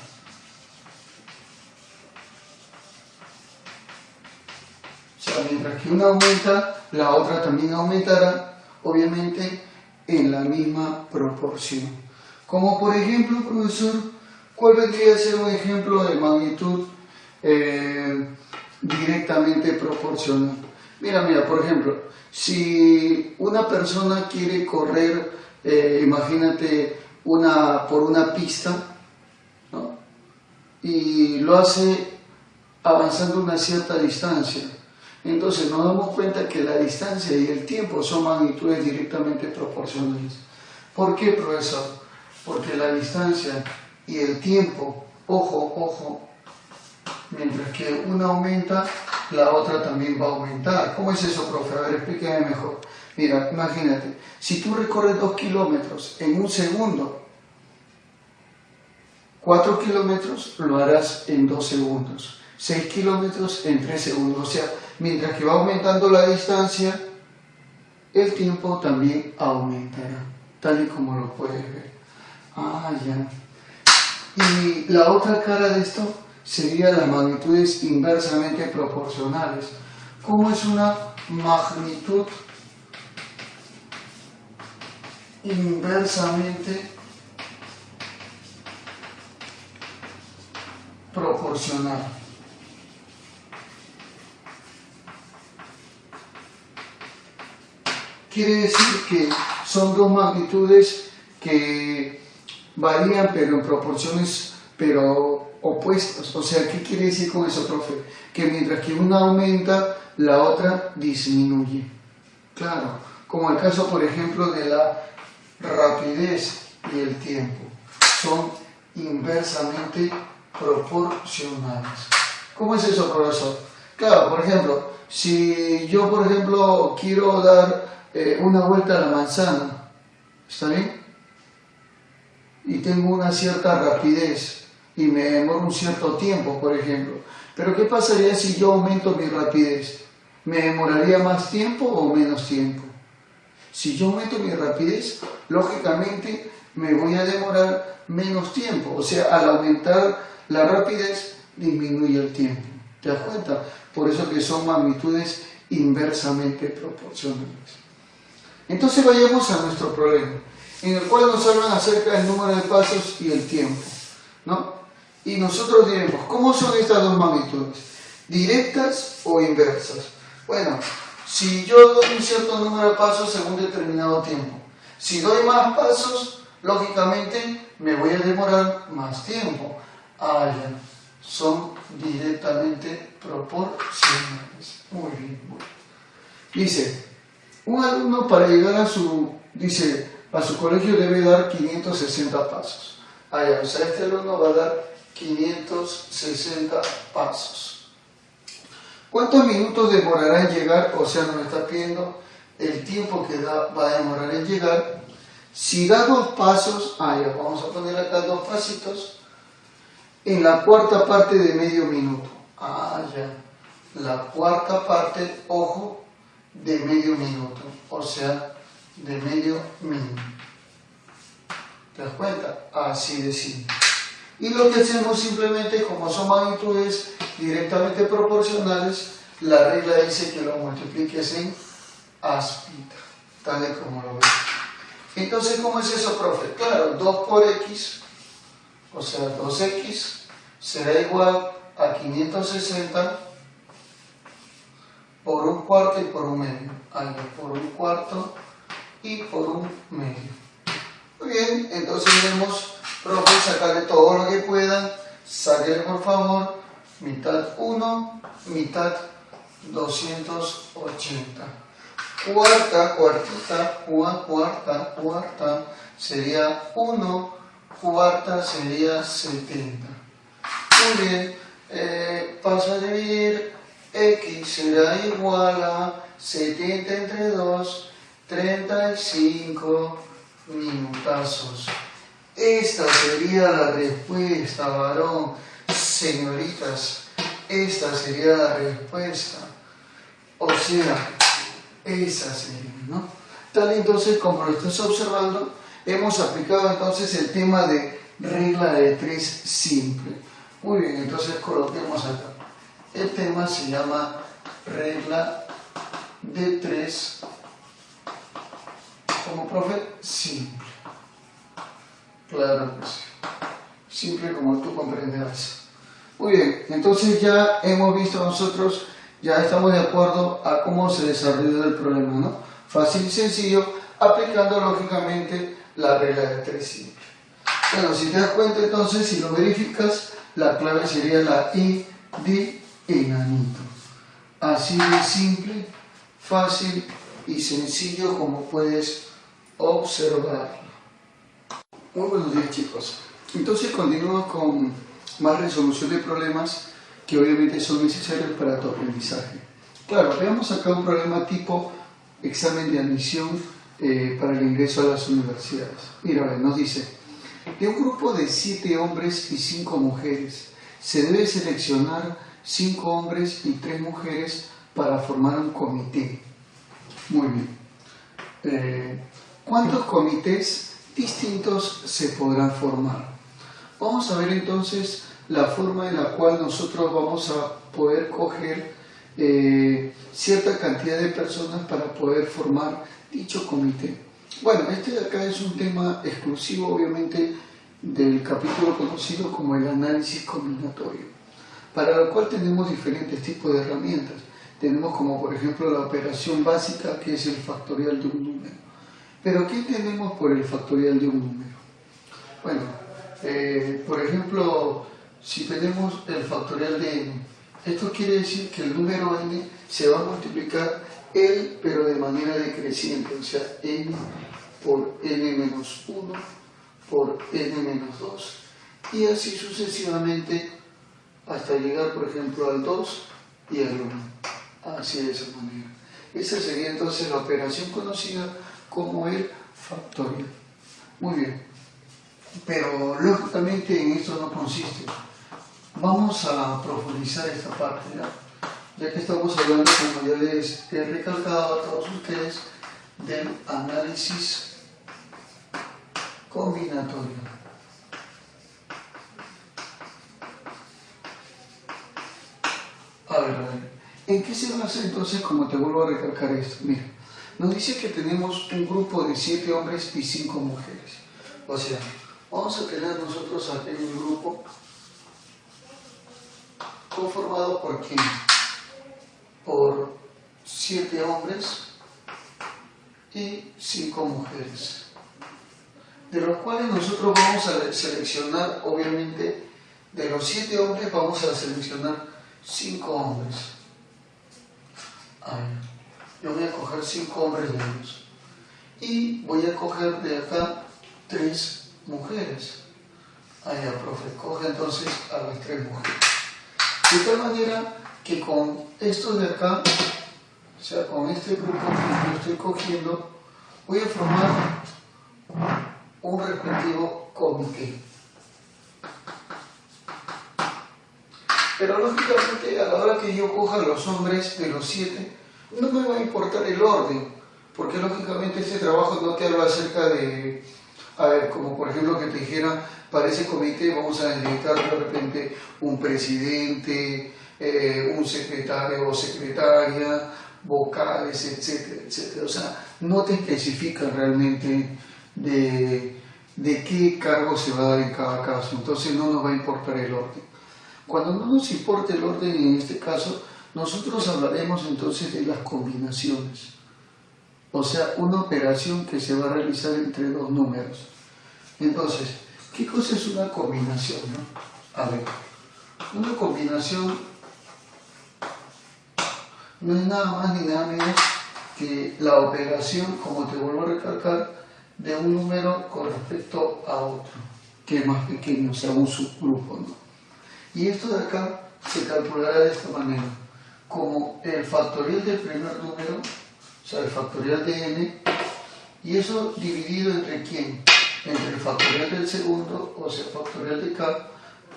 O sea, mientras que una aumenta, la otra también aumentará, obviamente en la misma proporción. Como por ejemplo, profesor, ¿cuál vendría a ser un ejemplo de magnitud directamente proporcional? Mira, por ejemplo, si una persona quiere correr, imagínate, por una pista, ¿no? Y lo hace avanzando una cierta distancia. Entonces nos damos cuenta que la distancia y el tiempo son magnitudes directamente proporcionales. ¿Por qué, profesor? Porque la distancia y el tiempo, ojo, mientras que una aumenta, la otra también va a aumentar. ¿Cómo es eso, profe? A ver, explíqueme mejor. Mira, imagínate, si tú recorres 2 kilómetros en un segundo, 4 kilómetros lo harás en 2 segundos, 6 kilómetros en 3 segundos. O sea, mientras que va aumentando la distancia, el tiempo también aumentará, tal y como lo puedes ver. Ya. Y la otra cara de esto sería las magnitudes inversamente proporcionales. ¿Cómo es una magnitud inversamente proporcional? Quiere decir que son dos magnitudes que varían pero en proporciones opuestas. O sea, ¿qué quiere decir con eso, profe? Que mientras que una aumenta, la otra disminuye. Claro, como el caso, por ejemplo, de la rapidez y el tiempo. Son inversamente proporcionales. ¿Cómo es eso, profesor? Claro, por ejemplo, si yo, por ejemplo, quiero dar una vuelta a la manzana, ¿está bien? Y tengo una cierta rapidez y me demoro un cierto tiempo, por ejemplo. Pero ¿qué pasaría si yo aumento mi rapidez? ¿Me demoraría más tiempo o menos tiempo? Si yo aumento mi rapidez, lógicamente me voy a demorar menos tiempo. O sea, al aumentar la rapidez, disminuye el tiempo. ¿Te das cuenta? Por eso que son magnitudes inversamente proporcionales. Entonces vayamos a nuestro problema, en el cual nos hablan acerca del número de pasos y el tiempo, ¿no? Y nosotros diremos, ¿cómo son estas dos magnitudes? ¿Directas o inversas? Bueno, si yo doy un cierto número de pasos según determinado tiempo. Si doy más pasos, lógicamente me voy a demorar más tiempo. Ah, ya. Son directamente proporcionales. Muy bien, muy bien. Dice, un alumno para llegar a su colegio debe dar 560 pasos. Ah, ya. O sea, este alumno va a dar 560 pasos. ¿Cuántos minutos demorará en llegar? O sea, nos está pidiendo el tiempo que va a demorar en llegar. Si da 2 pasos, ya, vamos a poner acá 2 pasitos, en la cuarta parte de medio minuto. Ya, la cuarta parte, ojo, de medio minuto, o sea, de medio minuto. ¿Te das cuenta? Así de simple. Y lo que hacemos simplemente, como son magnitudes directamente proporcionales, la regla dice que lo multipliques en aspita, tal y como lo ves. Entonces, ¿cómo es eso, profe? Claro, 2 por x, o sea, 2x, será igual a 560 por un cuarto y por un medio. Por un cuarto y por un medio. Muy bien, entonces vemos, profe, sacarle todo lo que puedan, sáquenle por favor, mitad 1, mitad 280. Cuarta sería 1, cuarta sería 70. Muy bien, paso a dividir, x será igual a 70 entre 2, 35 minutazos. Esta sería la respuesta, varón, señoritas, esta sería la respuesta. O sea, esa sería, ¿no? Tal entonces, como lo estás observando, hemos aplicado entonces el tema de regla de 3 simple. Muy bien, entonces coloquemos acá. El tema se llama regla de 3, como profe, simple. Claro que sí. Simple como tú comprenderás. Muy bien, entonces ya hemos visto nosotros, ya estamos de acuerdo a cómo se desarrolló el problema, ¿no? Fácil y sencillo, aplicando lógicamente la regla de 3 simple. Bueno, si te das cuenta entonces, si lo verificas, la clave sería la I de enanito. Así de simple, fácil y sencillo como puedes observarlo. Muy buenos días, chicos. Entonces continuamos con más resolución de problemas que obviamente son necesarios para tu aprendizaje. Claro, veamos acá un problema tipo examen de admisión para el ingreso a las universidades. Mira, nos dice, de un grupo de 7 hombres y 5 mujeres, se debe seleccionar 5 hombres y 3 mujeres para formar un comité. Muy bien. ¿Cuántos comités distintos se podrán formar? Vamos a ver entonces la forma en la cual nosotros vamos a poder coger cierta cantidad de personas para poder formar dicho comité. Bueno, este de acá es un tema exclusivo obviamente del capítulo conocido como el análisis combinatorio, para lo cual tenemos diferentes tipos de herramientas. Tenemos como por ejemplo la operación básica, que es el factorial de un número. Pero ¿qué entendemos por el factorial de un número? Bueno, por ejemplo, si tenemos el factorial de n, esto quiere decir que el número n se va a multiplicar pero de manera decreciente, o sea, n por n menos 1 por n menos 2 y así sucesivamente hasta llegar, por ejemplo, al 2 y al 1. Así de esa manera. Esa sería entonces la operación conocida como el factorial. Muy bien. Pero lógicamente en esto no consiste. Vamos a profundizar esta parte, ya que estamos hablando, como ya les he recalcado a todos ustedes, del análisis combinatorio. A ver, ¿en qué se basa entonces, como te vuelvo a recalcar esto? Mira, nos dice que tenemos un grupo de 7 hombres y 5 mujeres. O sea, vamos a tener nosotros aquí un grupo conformado por ¿quién? Por 7 hombres y 5 mujeres, de los cuales nosotros vamos a seleccionar, obviamente, de los 7 hombres vamos a seleccionar 5 hombres. Yo voy a coger 5 hombres de ellos y voy a coger de acá 3 mujeres. Profe, coge entonces a las 3 mujeres. De tal manera que con estos de acá, o sea, con este grupo que yo estoy cogiendo, voy a formar un respectivo comité. Pero lógicamente a la hora que yo coja los hombres de los 7, no me va a importar el orden, porque lógicamente este trabajo no te habla acerca de, como por ejemplo que te dijera, para ese comité vamos a necesitar de repente un presidente, un secretario o secretaria, vocales, etcétera, etcétera. O sea, no te especifica realmente de qué cargo se va a dar en cada caso, entonces no nos va a importar el orden. Cuando no nos importa el orden en este caso, nosotros hablaremos entonces de las combinaciones, o sea, una operación que se va a realizar entre 2 números. Entonces, ¿qué cosa es una combinación, no? A ver, una combinación no es nada más ni nada menos que la operación, como te vuelvo a recalcar, de un número con respecto a otro, que es más pequeño, o sea, un subgrupo, ¿no? Y esto de acá se calculará de esta manera, como el factorial del primer número, o sea, el factorial de n, y eso dividido entre ¿quién? Entre el factorial del segundo, o sea, el factorial de k,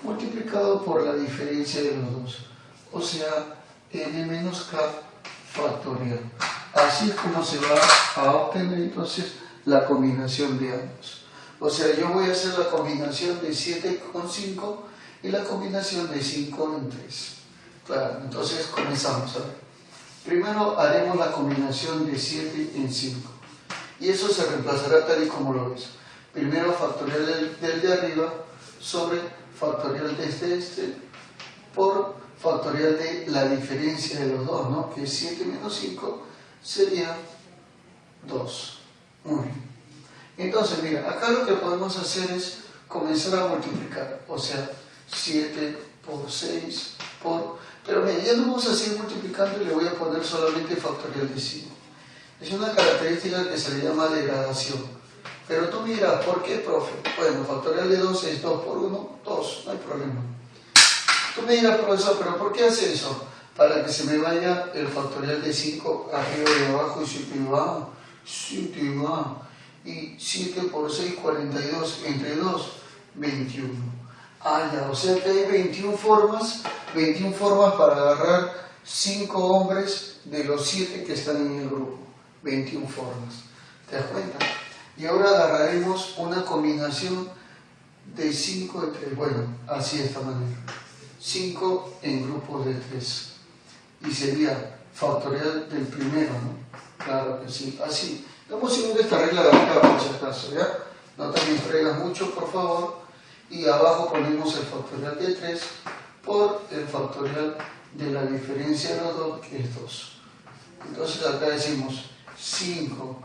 multiplicado por la diferencia de los dos, o sea, n menos k factorial. Así es como se va a obtener entonces la combinación de ambos. O sea, yo voy a hacer la combinación de 7 con 5 y la combinación de 5 en 3. Claro, entonces comenzamos a ver. Primero haremos la combinación de 7 en 5. Y eso se reemplazará tal y como lo ves. Primero factorial del de arriba sobre factorial de este por factorial de la diferencia de los dos, ¿no? Que es 7 menos 5 sería 2. Muy bien. Entonces, mira, acá lo que podemos hacer es comenzar a multiplicar. O sea, 7 por 6 por... Pero mira, ya no vamos a seguir multiplicando y le voy a poner solamente factorial de 5. Es una característica que se le llama degradación. Pero tú miras, ¿por qué, profe? Bueno, factorial de 2 es 2 por 1, 2, no hay problema. Tú me dirás, profesor, ¿pero por qué hace eso? Para que se me vaya el factorial de 5 arriba y abajo y 7 va. Y 7 por 6, 42, entre 2, 21. Ya, o sea que hay 21 formas para agarrar 5 hombres de los 7 que están en el grupo. 21 formas. ¿Te das cuenta? Y ahora agarraremos una combinación de 5 entre, bueno, así de esta manera. 5 en grupos de 3. Y sería factorial del primero, ¿no? Claro que sí, así. Estamos siguiendo esta regla de acá, por si acaso, ¿ya? No te distraigas mucho, por favor. Y abajo ponemos el factorial de 3 por el factorial de la diferencia de los dos, que es 2. Entonces acá decimos 5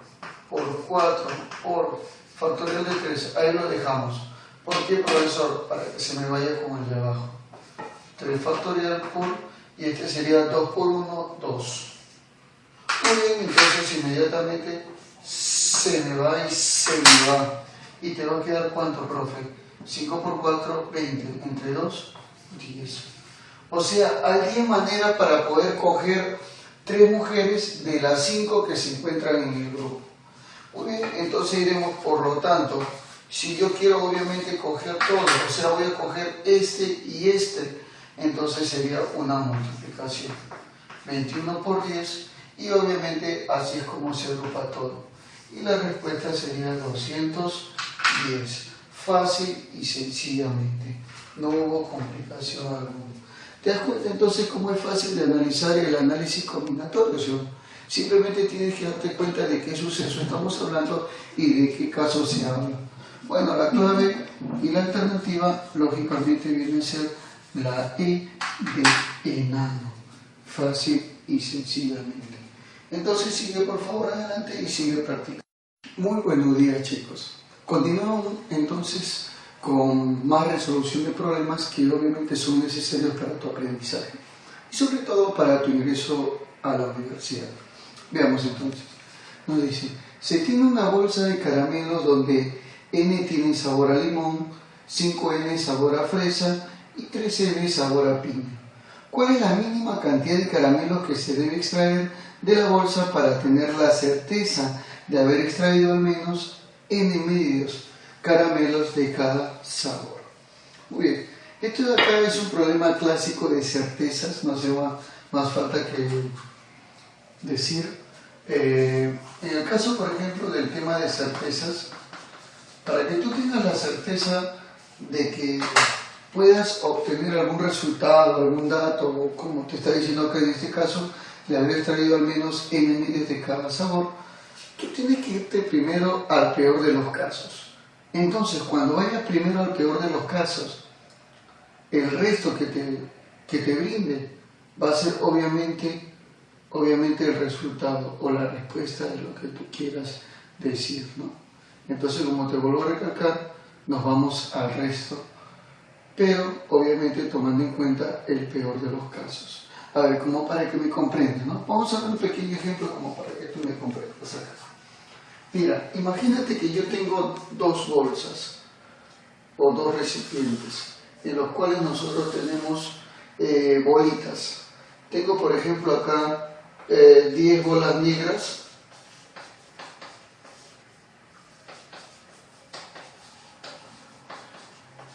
por 4 por factorial de 3. Ahí lo dejamos. ¿Por qué, profesor? Para que se me vaya con el de abajo. 3 factorial por, y este sería 2 por 1, 2. Muy bien, entonces inmediatamente se me va y se me va. ¿Y te va a quedar cuánto, profe? 5 por 4, 20. Entre 2, 10. O sea, hay 10 maneras para poder coger 3 mujeres de las 5 que se encuentran en el grupo. Muy bien, entonces iremos, por lo tanto, si yo quiero obviamente coger todo, o sea, voy a coger este y este, entonces sería una multiplicación. 21 por 10, y obviamente así es como se agrupa todo. Y la respuesta sería 210. Fácil y sencillamente. No hubo complicación alguna. ¿Te das cuenta entonces cómo es fácil de analizar el análisis combinatorio, ¿sí? Simplemente tienes que darte cuenta de qué suceso estamos hablando y de qué caso se habla. Bueno, la clave y la alternativa lógicamente viene a ser la E de enano. Fácil y sencillamente. Entonces sigue por favor adelante y sigue practicando. Muy buenos días, chicos. Continuamos entonces con más resolución de problemas que obviamente son necesarios para tu aprendizaje y sobre todo para tu ingreso a la universidad. Veamos entonces. Nos dice, se tiene una bolsa de caramelos donde N tiene sabor a limón, 5N sabor a fresa y 3N sabor a piña. ¿Cuál es la mínima cantidad de caramelos que se debe extraer de la bolsa para tener la certeza de haber extraído al menos N medidos caramelos de cada sabor? Muy bien, esto de acá es un problema clásico de certezas, no hace más falta que decir. En el caso, por ejemplo, del tema de certezas, para que tú tengas la certeza de que puedas obtener algún resultado, algún dato, o como te está diciendo acá en este caso, de haber extraído al menos N medidos de cada sabor, tú tienes que irte primero al peor de los casos. Entonces, cuando vayas primero al peor de los casos, el resto que te brinde va a ser obviamente el resultado o la respuesta de lo que tú quieras decir, ¿no? Entonces, como te vuelvo a recalcar, nos vamos al resto, pero obviamente tomando en cuenta el peor de los casos. A ver, como para que me comprendas, ¿no? Vamos a ver un pequeño ejemplo como para que tú me comprendas acá. Mira, imagínate que yo tengo dos bolsas o dos recipientes en los cuales nosotros tenemos bolitas. Tengo, por ejemplo, acá 10 bolas negras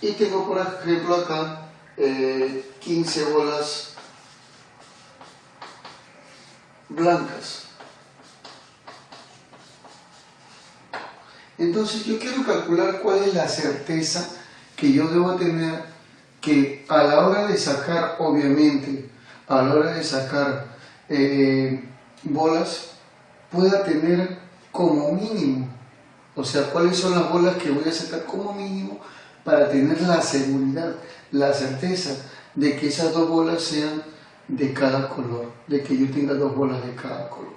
y tengo, por ejemplo, acá 15 bolas blancas. Entonces yo quiero calcular cuál es la certeza que yo debo tener que a la hora de sacar, obviamente, a la hora de sacar bolas, pueda tener como mínimo, o sea, cuáles son las bolas que voy a sacar como mínimo para tener la seguridad, la certeza de que esas dos bolas sean de cada color, de que yo tenga dos bolas de cada color.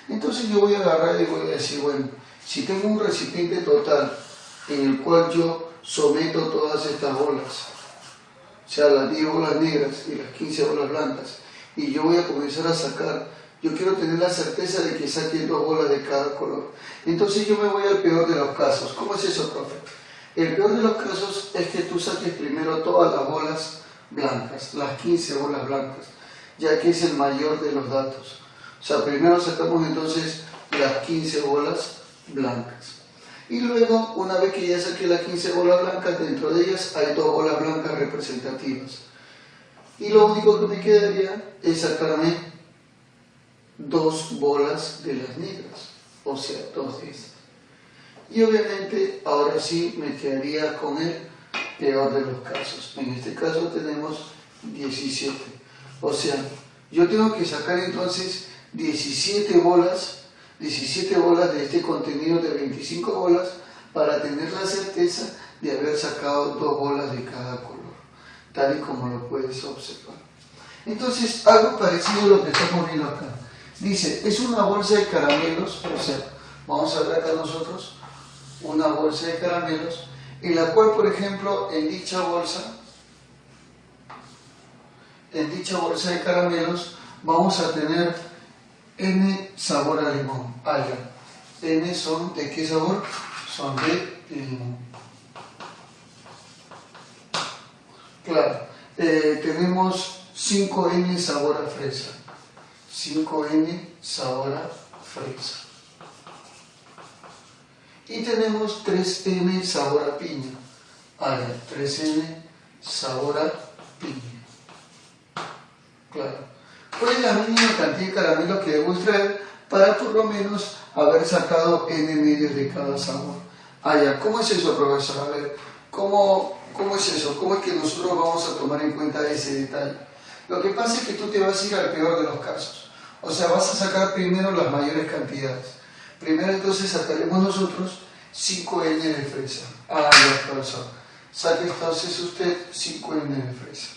Entonces yo voy a agarrar y voy a decir, bueno, si tengo un recipiente total en el cual yo someto todas estas bolas, o sea, las 10 bolas negras y las 15 bolas blancas, y yo voy a comenzar a sacar, yo quiero tener la certeza de que saque dos bolas de cada color. Entonces yo me voy al peor de los casos. ¿Cómo es eso, profe? El peor de los casos es que tú saques primero todas las bolas blancas, las 15 bolas blancas, ya que es el mayor de los datos. O sea, primero sacamos entonces las 15 bolas blancas. Y luego, una vez que ya saqué las 15 bolas blancas, dentro de ellas hay dos bolas blancas representativas. Y lo único que me quedaría es sacarme dos bolas de las negras, o sea, dos de estas. Y obviamente, ahora sí me quedaría con el peor de los casos. En este caso tenemos 17. O sea, yo tengo que sacar entonces 17 bolas de este contenido de 25 bolas para tener la certeza de haber sacado dos bolas de cada color, tal y como lo puedes observar. Entonces, algo parecido a lo que estamos viendo acá. Dice, es una bolsa de caramelos, o sea, vamos a ver acá nosotros, una bolsa de caramelos, en la cual, por ejemplo, en dicha bolsa de caramelos, vamos a tener N sabor a limón. N son de qué sabor? Son de limón. Claro, tenemos 5N sabor a fresa. 5N sabor a fresa. Y tenemos 3N sabor a piña. 3N sabor a piña. Claro. ¿Cuál es la mínima cantidad de caramelos que debo extraer para por lo menos haber sacado N medios de cada sabor? ¿Cómo es eso, profesor? A ver, ¿cómo es eso? ¿Cómo es que nosotros vamos a tomar en cuenta ese detalle? Lo que pasa es que tú te vas a ir al peor de los casos. O sea, vas a sacar primero las mayores cantidades. Primero entonces sacaremos nosotros 5N de fresa. Ya, profesor. Saque entonces usted 5N de fresa.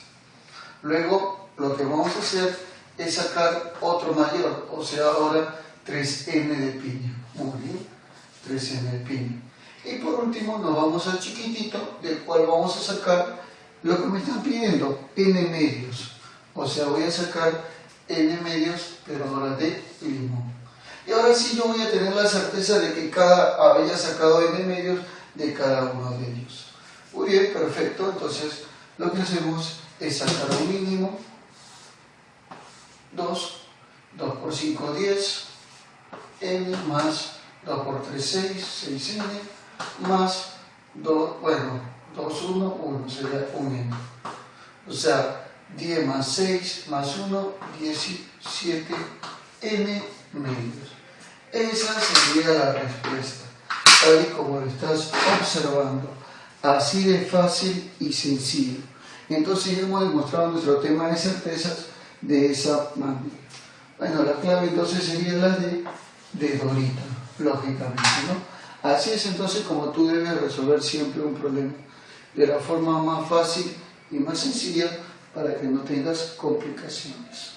Luego, lo que vamos a hacer es sacar otro mayor, o sea, ahora 3n de piña. Muy bien, 3n de piña. Y por último nos vamos al chiquitito, del cual vamos a sacar lo que me están pidiendo, n medios. O sea, voy a sacar n medios, pero ahora de limón. Y ahora sí yo voy a tener la certeza de que haya sacado n medios de cada uno de ellos. Muy bien, perfecto. Entonces lo que hacemos es sacar un mínimo. 2 por 5, 10, n más 2 por 3, 6, 6n, más 2, bueno, 2, 1, 1, sería un n. O sea, 10 más 6 más 1, 17 n medios. Esa sería la respuesta, tal y como lo estás observando. Así de fácil y sencillo. Entonces ya hemos demostrado nuestro tema de certezas de esa manera. Bueno, la clave entonces sería la de Dorita, lógicamente, ¿no? Así es entonces como tú debes resolver siempre un problema, de la forma más fácil y más sencilla para que no tengas complicaciones.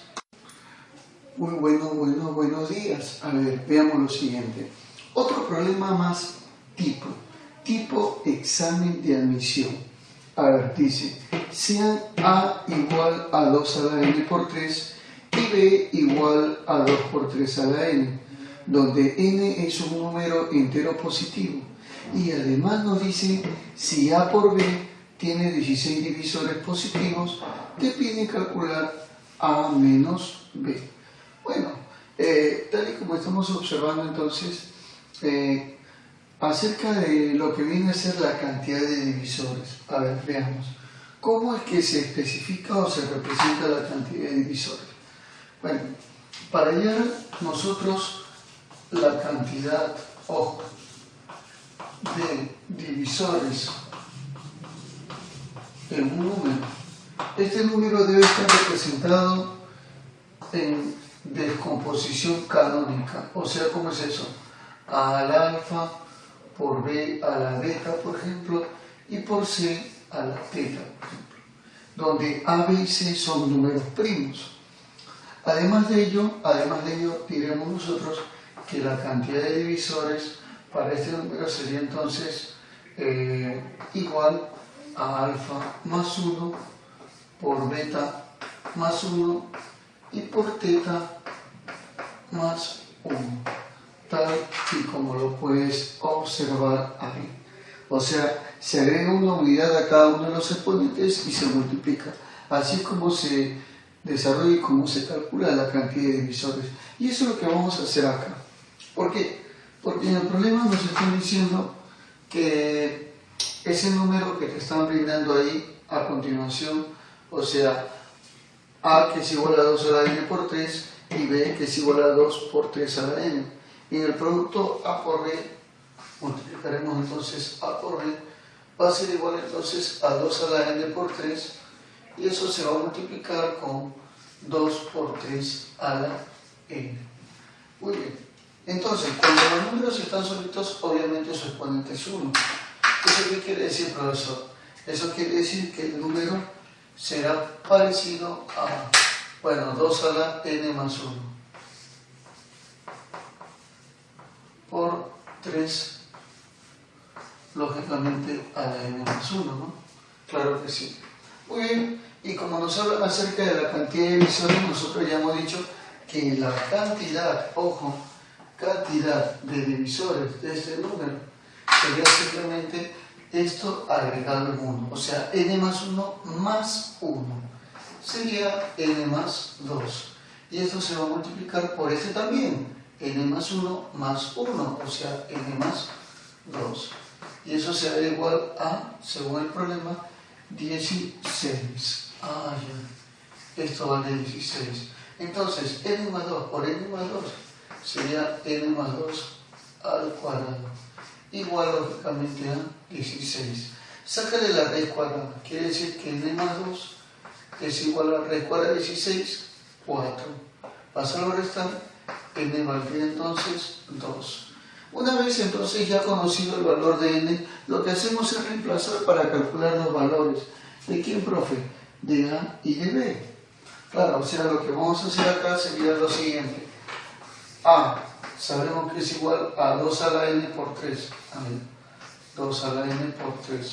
Muy buenos días. A ver, veamos lo siguiente. Otro problema más tipo examen de admisión. A ver, dice, sean A igual a 2 a la n por 3 y B igual a 2 por 3 a la n, donde n es un número entero positivo. Y además nos dice, si A por B tiene 16 divisores positivos, te piden calcular A menos B. Bueno, tal y como estamos observando entonces, acerca de lo que viene a ser la cantidad de divisores. A ver, veamos. ¿Cómo es que se especifica o se representa la cantidad de divisores? Bueno, para hallar nosotros la cantidad de divisores en un número, este número debe estar representado en descomposición canónica. O sea, ¿cómo es eso? A al alfa por B a la beta, por ejemplo, y por C a la teta, por ejemplo, donde A, B y C son números primos. Además de ello, diremos nosotros que la cantidad de divisores para este número sería entonces igual a alfa más 1 por beta más 1 y por teta más 1, tal y como lo puedes observar ahí. O sea, se agrega una unidad a cada uno de los exponentes y se multiplica. Así es como se desarrolla y cómo se calcula la cantidad de divisores. Y eso es lo que vamos a hacer acá. ¿Por qué? Porque en el problema nos están diciendo que ese número que te están brindando ahí a continuación, o sea, A que es igual a 2 a la n por 3 y B que es igual a 2 por 3 a la n. Y en el producto A por B, multiplicaremos entonces A por B, va a ser igual entonces a 2 a la n por 3 y eso se va a multiplicar con 2 por 3 a la n. Muy bien. Entonces, cuando los números están solitos, obviamente su exponente es 1. ¿Eso qué quiere decir, profesor? Eso quiere decir que el número será parecido a, bueno, 2 a la n más 1 por 3, lógicamente, a la n más 1, ¿no? Claro que sí. Muy bien, y como nos hablan acerca de la cantidad de divisores, nosotros ya hemos dicho que la cantidad, ojo, cantidad de divisores de este número sería simplemente esto agregado en 1, o sea, n más 1 más 1 sería n más 2 y esto se va a multiplicar por este también, n más 1 más 1, o sea, n más 2 y eso será igual a, según el problema, 16. Ah, ya, esto vale 16. Entonces, n más 2 por n más 2 sería n más 2 al cuadrado, igual lógicamente a 16. Sácale la raíz cuadrada, quiere decir que n más 2 es igual a la raíz cuadrada de 16, 4. Pasarlo a restar, n valdría entonces 2. Una vez entonces ya conocido el valor de n, lo que hacemos es reemplazar para calcular los valores. ¿De quién, profe? De A y de B. Claro, o sea, lo que vamos a hacer acá sería lo siguiente. A sabemos que es igual a 2 a la n por 3. A ver, 2 a la n por 3.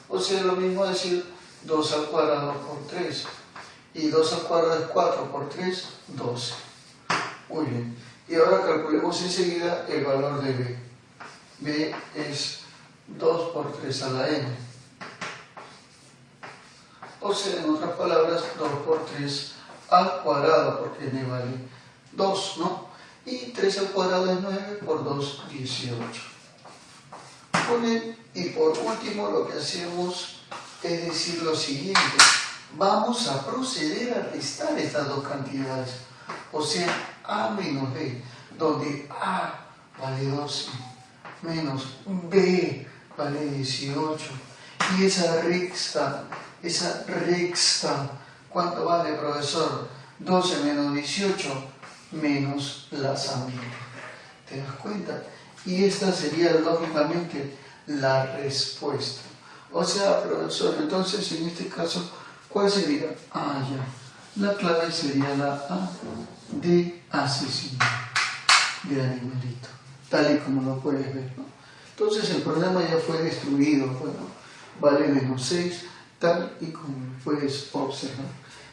O sea, lo mismo decir 2 al cuadrado por 3. Y 2 al cuadrado es 4 por 3, 12. Muy bien. Y ahora calculemos enseguida el valor de b. b es 2 por 3 a la n. O sea, en otras palabras, 2 por 3 al cuadrado, porque n vale 2, ¿no? Y 3 al cuadrado es 9, por 2, 18. Muy bien. Y por último, lo que hacemos es decir lo siguiente. Vamos a proceder a restar estas dos cantidades. O sea, a menos b, donde a vale 12, menos b vale 18. Y esa resta, ¿cuánto vale, profesor? 12 menos 18 menos la sangre. ¿Te das cuenta? Y esta sería lógicamente la respuesta. O sea, profesor, entonces en este caso, ¿cuál sería? Ah, ya. La clave sería la A de asesino, de animalito, tal y como lo puedes ver, ¿no? Entonces el problema ya fue destruido, bueno, vale menos 6, tal y como puedes observar.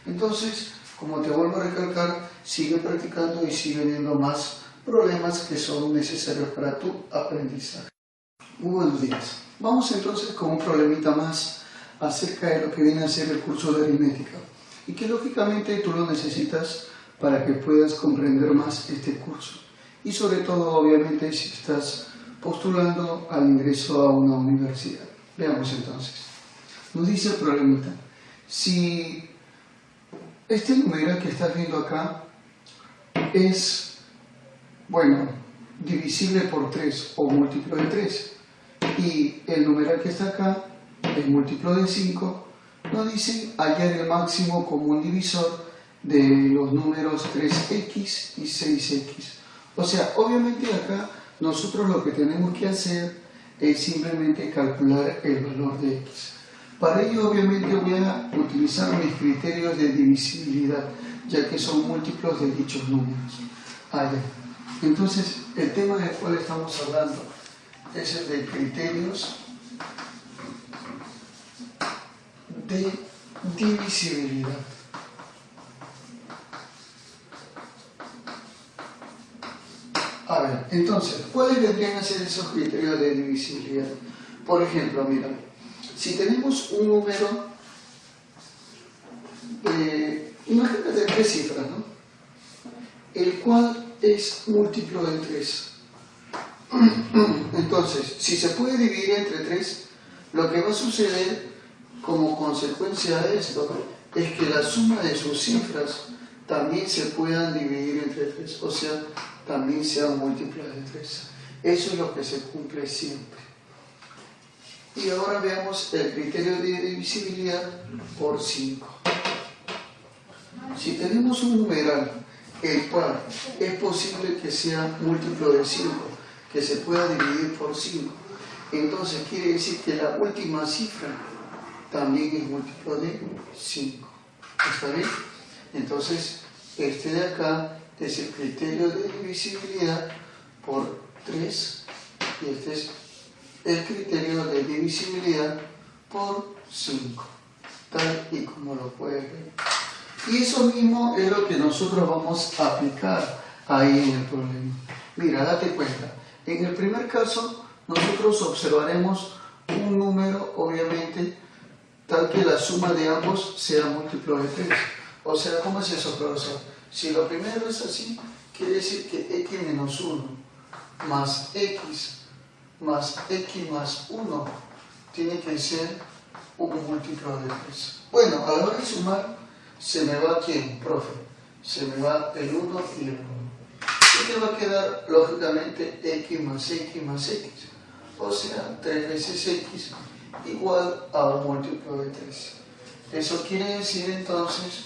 Entonces, como te vuelvo a recalcar, sigue practicando y sigue viendo más problemas que son necesarios para tu aprendizaje. Muy buenos días. Vamos entonces con un problemita más acerca de lo que viene a ser el curso de aritmética y que lógicamente tú lo necesitas para que puedas comprender más este curso y sobre todo obviamente si estás postulando al ingreso a una universidad. Veamos entonces. Nos dice el problemita: si este numeral que estás viendo acá es, bueno, divisible por 3 o múltiplo de 3 y el numeral que está acá es múltiplo de 5, nos dice hallar el máximo común divisor de los números 3x y 6x. O sea, obviamente acá nosotros lo que tenemos que hacer es simplemente calcular el valor de x. Para ello obviamente voy a utilizar mis criterios de divisibilidad, ya que son múltiplos de dichos números. Entonces, el tema del cual estamos hablando es el de criterios de divisibilidad. A ver, entonces, ¿cuáles vendrían a ser esos criterios de divisibilidad? Por ejemplo, mira, si tenemos un número, imagínate 3 cifras, ¿no? El cual es múltiplo de 3. Entonces, si se puede dividir entre 3, lo que va a suceder como consecuencia de esto es que la suma de sus cifras también se puedan dividir entre 3, o sea, también sean múltiplos de 3. Eso es lo que se cumple siempre. Y ahora veamos el criterio de divisibilidad por 5. Si tenemos un numeral el cual es posible que sea múltiplo de 5, que se pueda dividir por 5, entonces quiere decir que la última cifra también es múltiplo de 5. ¿Está bien? Entonces, este de acá es el criterio de divisibilidad por 3 y este es el criterio de divisibilidad por 5, tal y como lo puedes ver. Y eso mismo es lo que nosotros vamos a aplicar ahí en el problema. Mira, date cuenta, en el primer caso nosotros observaremos un número, obviamente, tal que la suma de ambos sea múltiplo de 3. O sea, ¿cómo es eso, profesor? Si lo primero es así, quiere decir que x menos 1 más x más 1 tiene que ser un múltiplo de 3. Bueno, a la hora de sumar, se me va ¿quién, profe? Se me va el 1 y el 1. ¿Qué me va a quedar? Lógicamente, x más x más x. O sea, 3 veces x igual a un múltiplo de 3. Eso quiere decir entonces,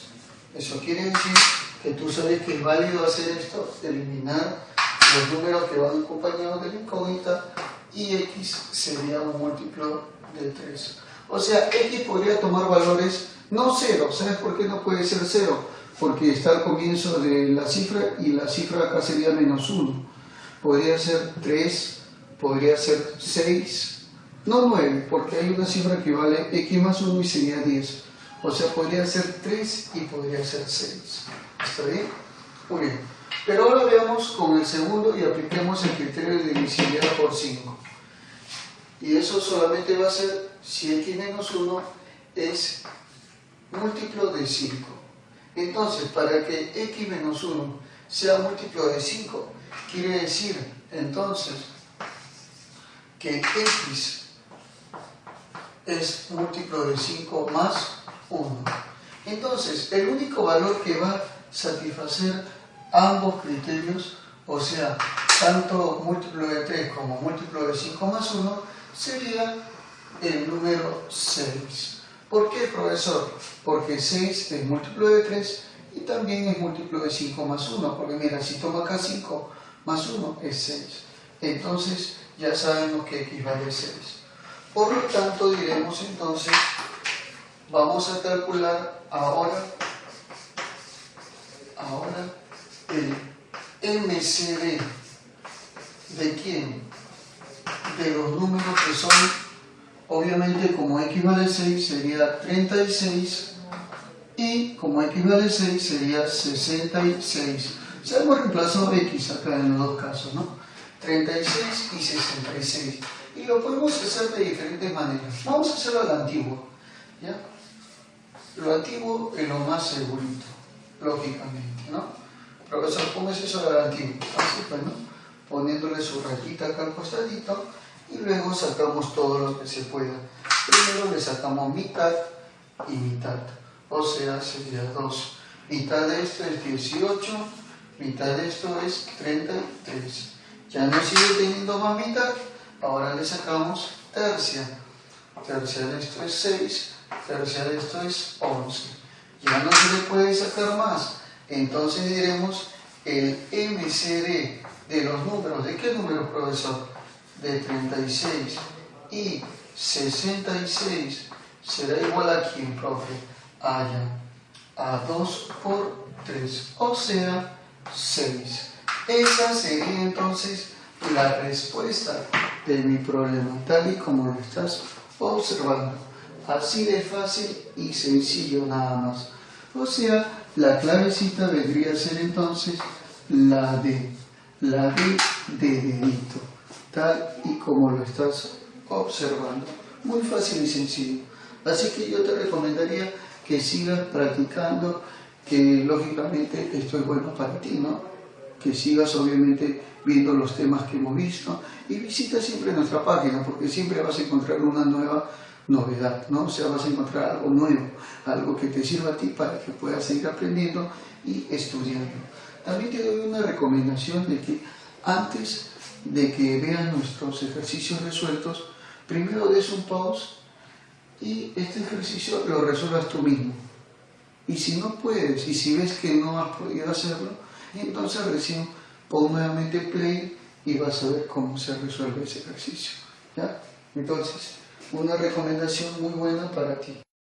que tú sabes que es válido hacer esto, eliminar los números que van acompañados de la incógnita y x sería un múltiplo de 3. O sea, x podría tomar valores no 0. ¿Sabes por qué no puede ser 0? Porque está al comienzo de la cifra y la cifra acá sería menos 1. podría ser 3, podría ser 6, no 9, porque hay una cifra que vale x más 1 y sería 10. O sea, podría ser 3 y podría ser 6. ¿Está bien? Muy bien. Pero ahora veamos con el segundo y apliquemos el criterio de divisibilidad por 5. Y eso solamente va a ser si x menos 1 es múltiplo de 5. Entonces, para que x menos 1 sea múltiplo de 5, quiere decir entonces que x es múltiplo de 5 más 1. Entonces, el único valor que va a satisfacer ambos criterios, o sea, tanto múltiplo de 3 como múltiplo de 5 más 1, sería el número 6. ¿Por qué, profesor? Porque 6 es múltiplo de 3 y también es múltiplo de 5 más 1, porque mira, si toma acá 5 más 1 es 6. Entonces, ya sabemos que x vale 6. Por lo tanto, diremos entonces, vamos a calcular ahora el MCD. ¿De quién? De los números que son, obviamente como x vale 6 sería 36 y como x vale 6 sería 66. O sea, hemos reemplazado x acá en los dos casos, ¿no? 36 y 66. Y lo podemos hacer de diferentes maneras. Vamos a hacerlo a la antigua, ¿ya? Lo antiguo es lo más segurito, lógicamente, ¿no? Profesor, ¿cómo es eso de la antigua? Así pues, ¿no? Poniéndole su rayita acá al costadito y luego sacamos todo lo que se pueda. Primero le sacamos mitad y mitad, o sea, sería 2. Mitad de esto es 18, mitad de esto es 33. Ya no sigue teniendo más mitad, ahora le sacamos tercia. Tercia de esto es 6, tercia de esto es 11. Ya no se le puede sacar más. Entonces diremos el MCD de los números. ¿De qué números, profesor? De 36 y 66 será igual a ¿quién, profe? A 2 por 3, o sea, 6. Esa sería entonces la respuesta de mi problema, tal y como lo estás observando. Así de fácil y sencillo nada más. O sea, la clavecita vendría a ser entonces la D de dedito, tal y como lo estás observando. Muy fácil y sencillo. Así que yo te recomendaría que sigas practicando, que lógicamente esto es bueno para ti, ¿no? Que sigas obviamente viendo los temas que hemos visto y visita siempre nuestra página, porque siempre vas a encontrar una nueva novedad, ¿no? O sea, vas a encontrar algo nuevo, algo que te sirva a ti para que puedas seguir aprendiendo y estudiando. También te doy una recomendación de que antes de que veas nuestros ejercicios resueltos, primero des un pause y este ejercicio lo resuelvas tú mismo. Y si no puedes, y si ves que no has podido hacerlo, entonces recién pon nuevamente play y vas a ver cómo se resuelve ese ejercicio, ¿ya? Entonces, una recomendación muy buena para ti.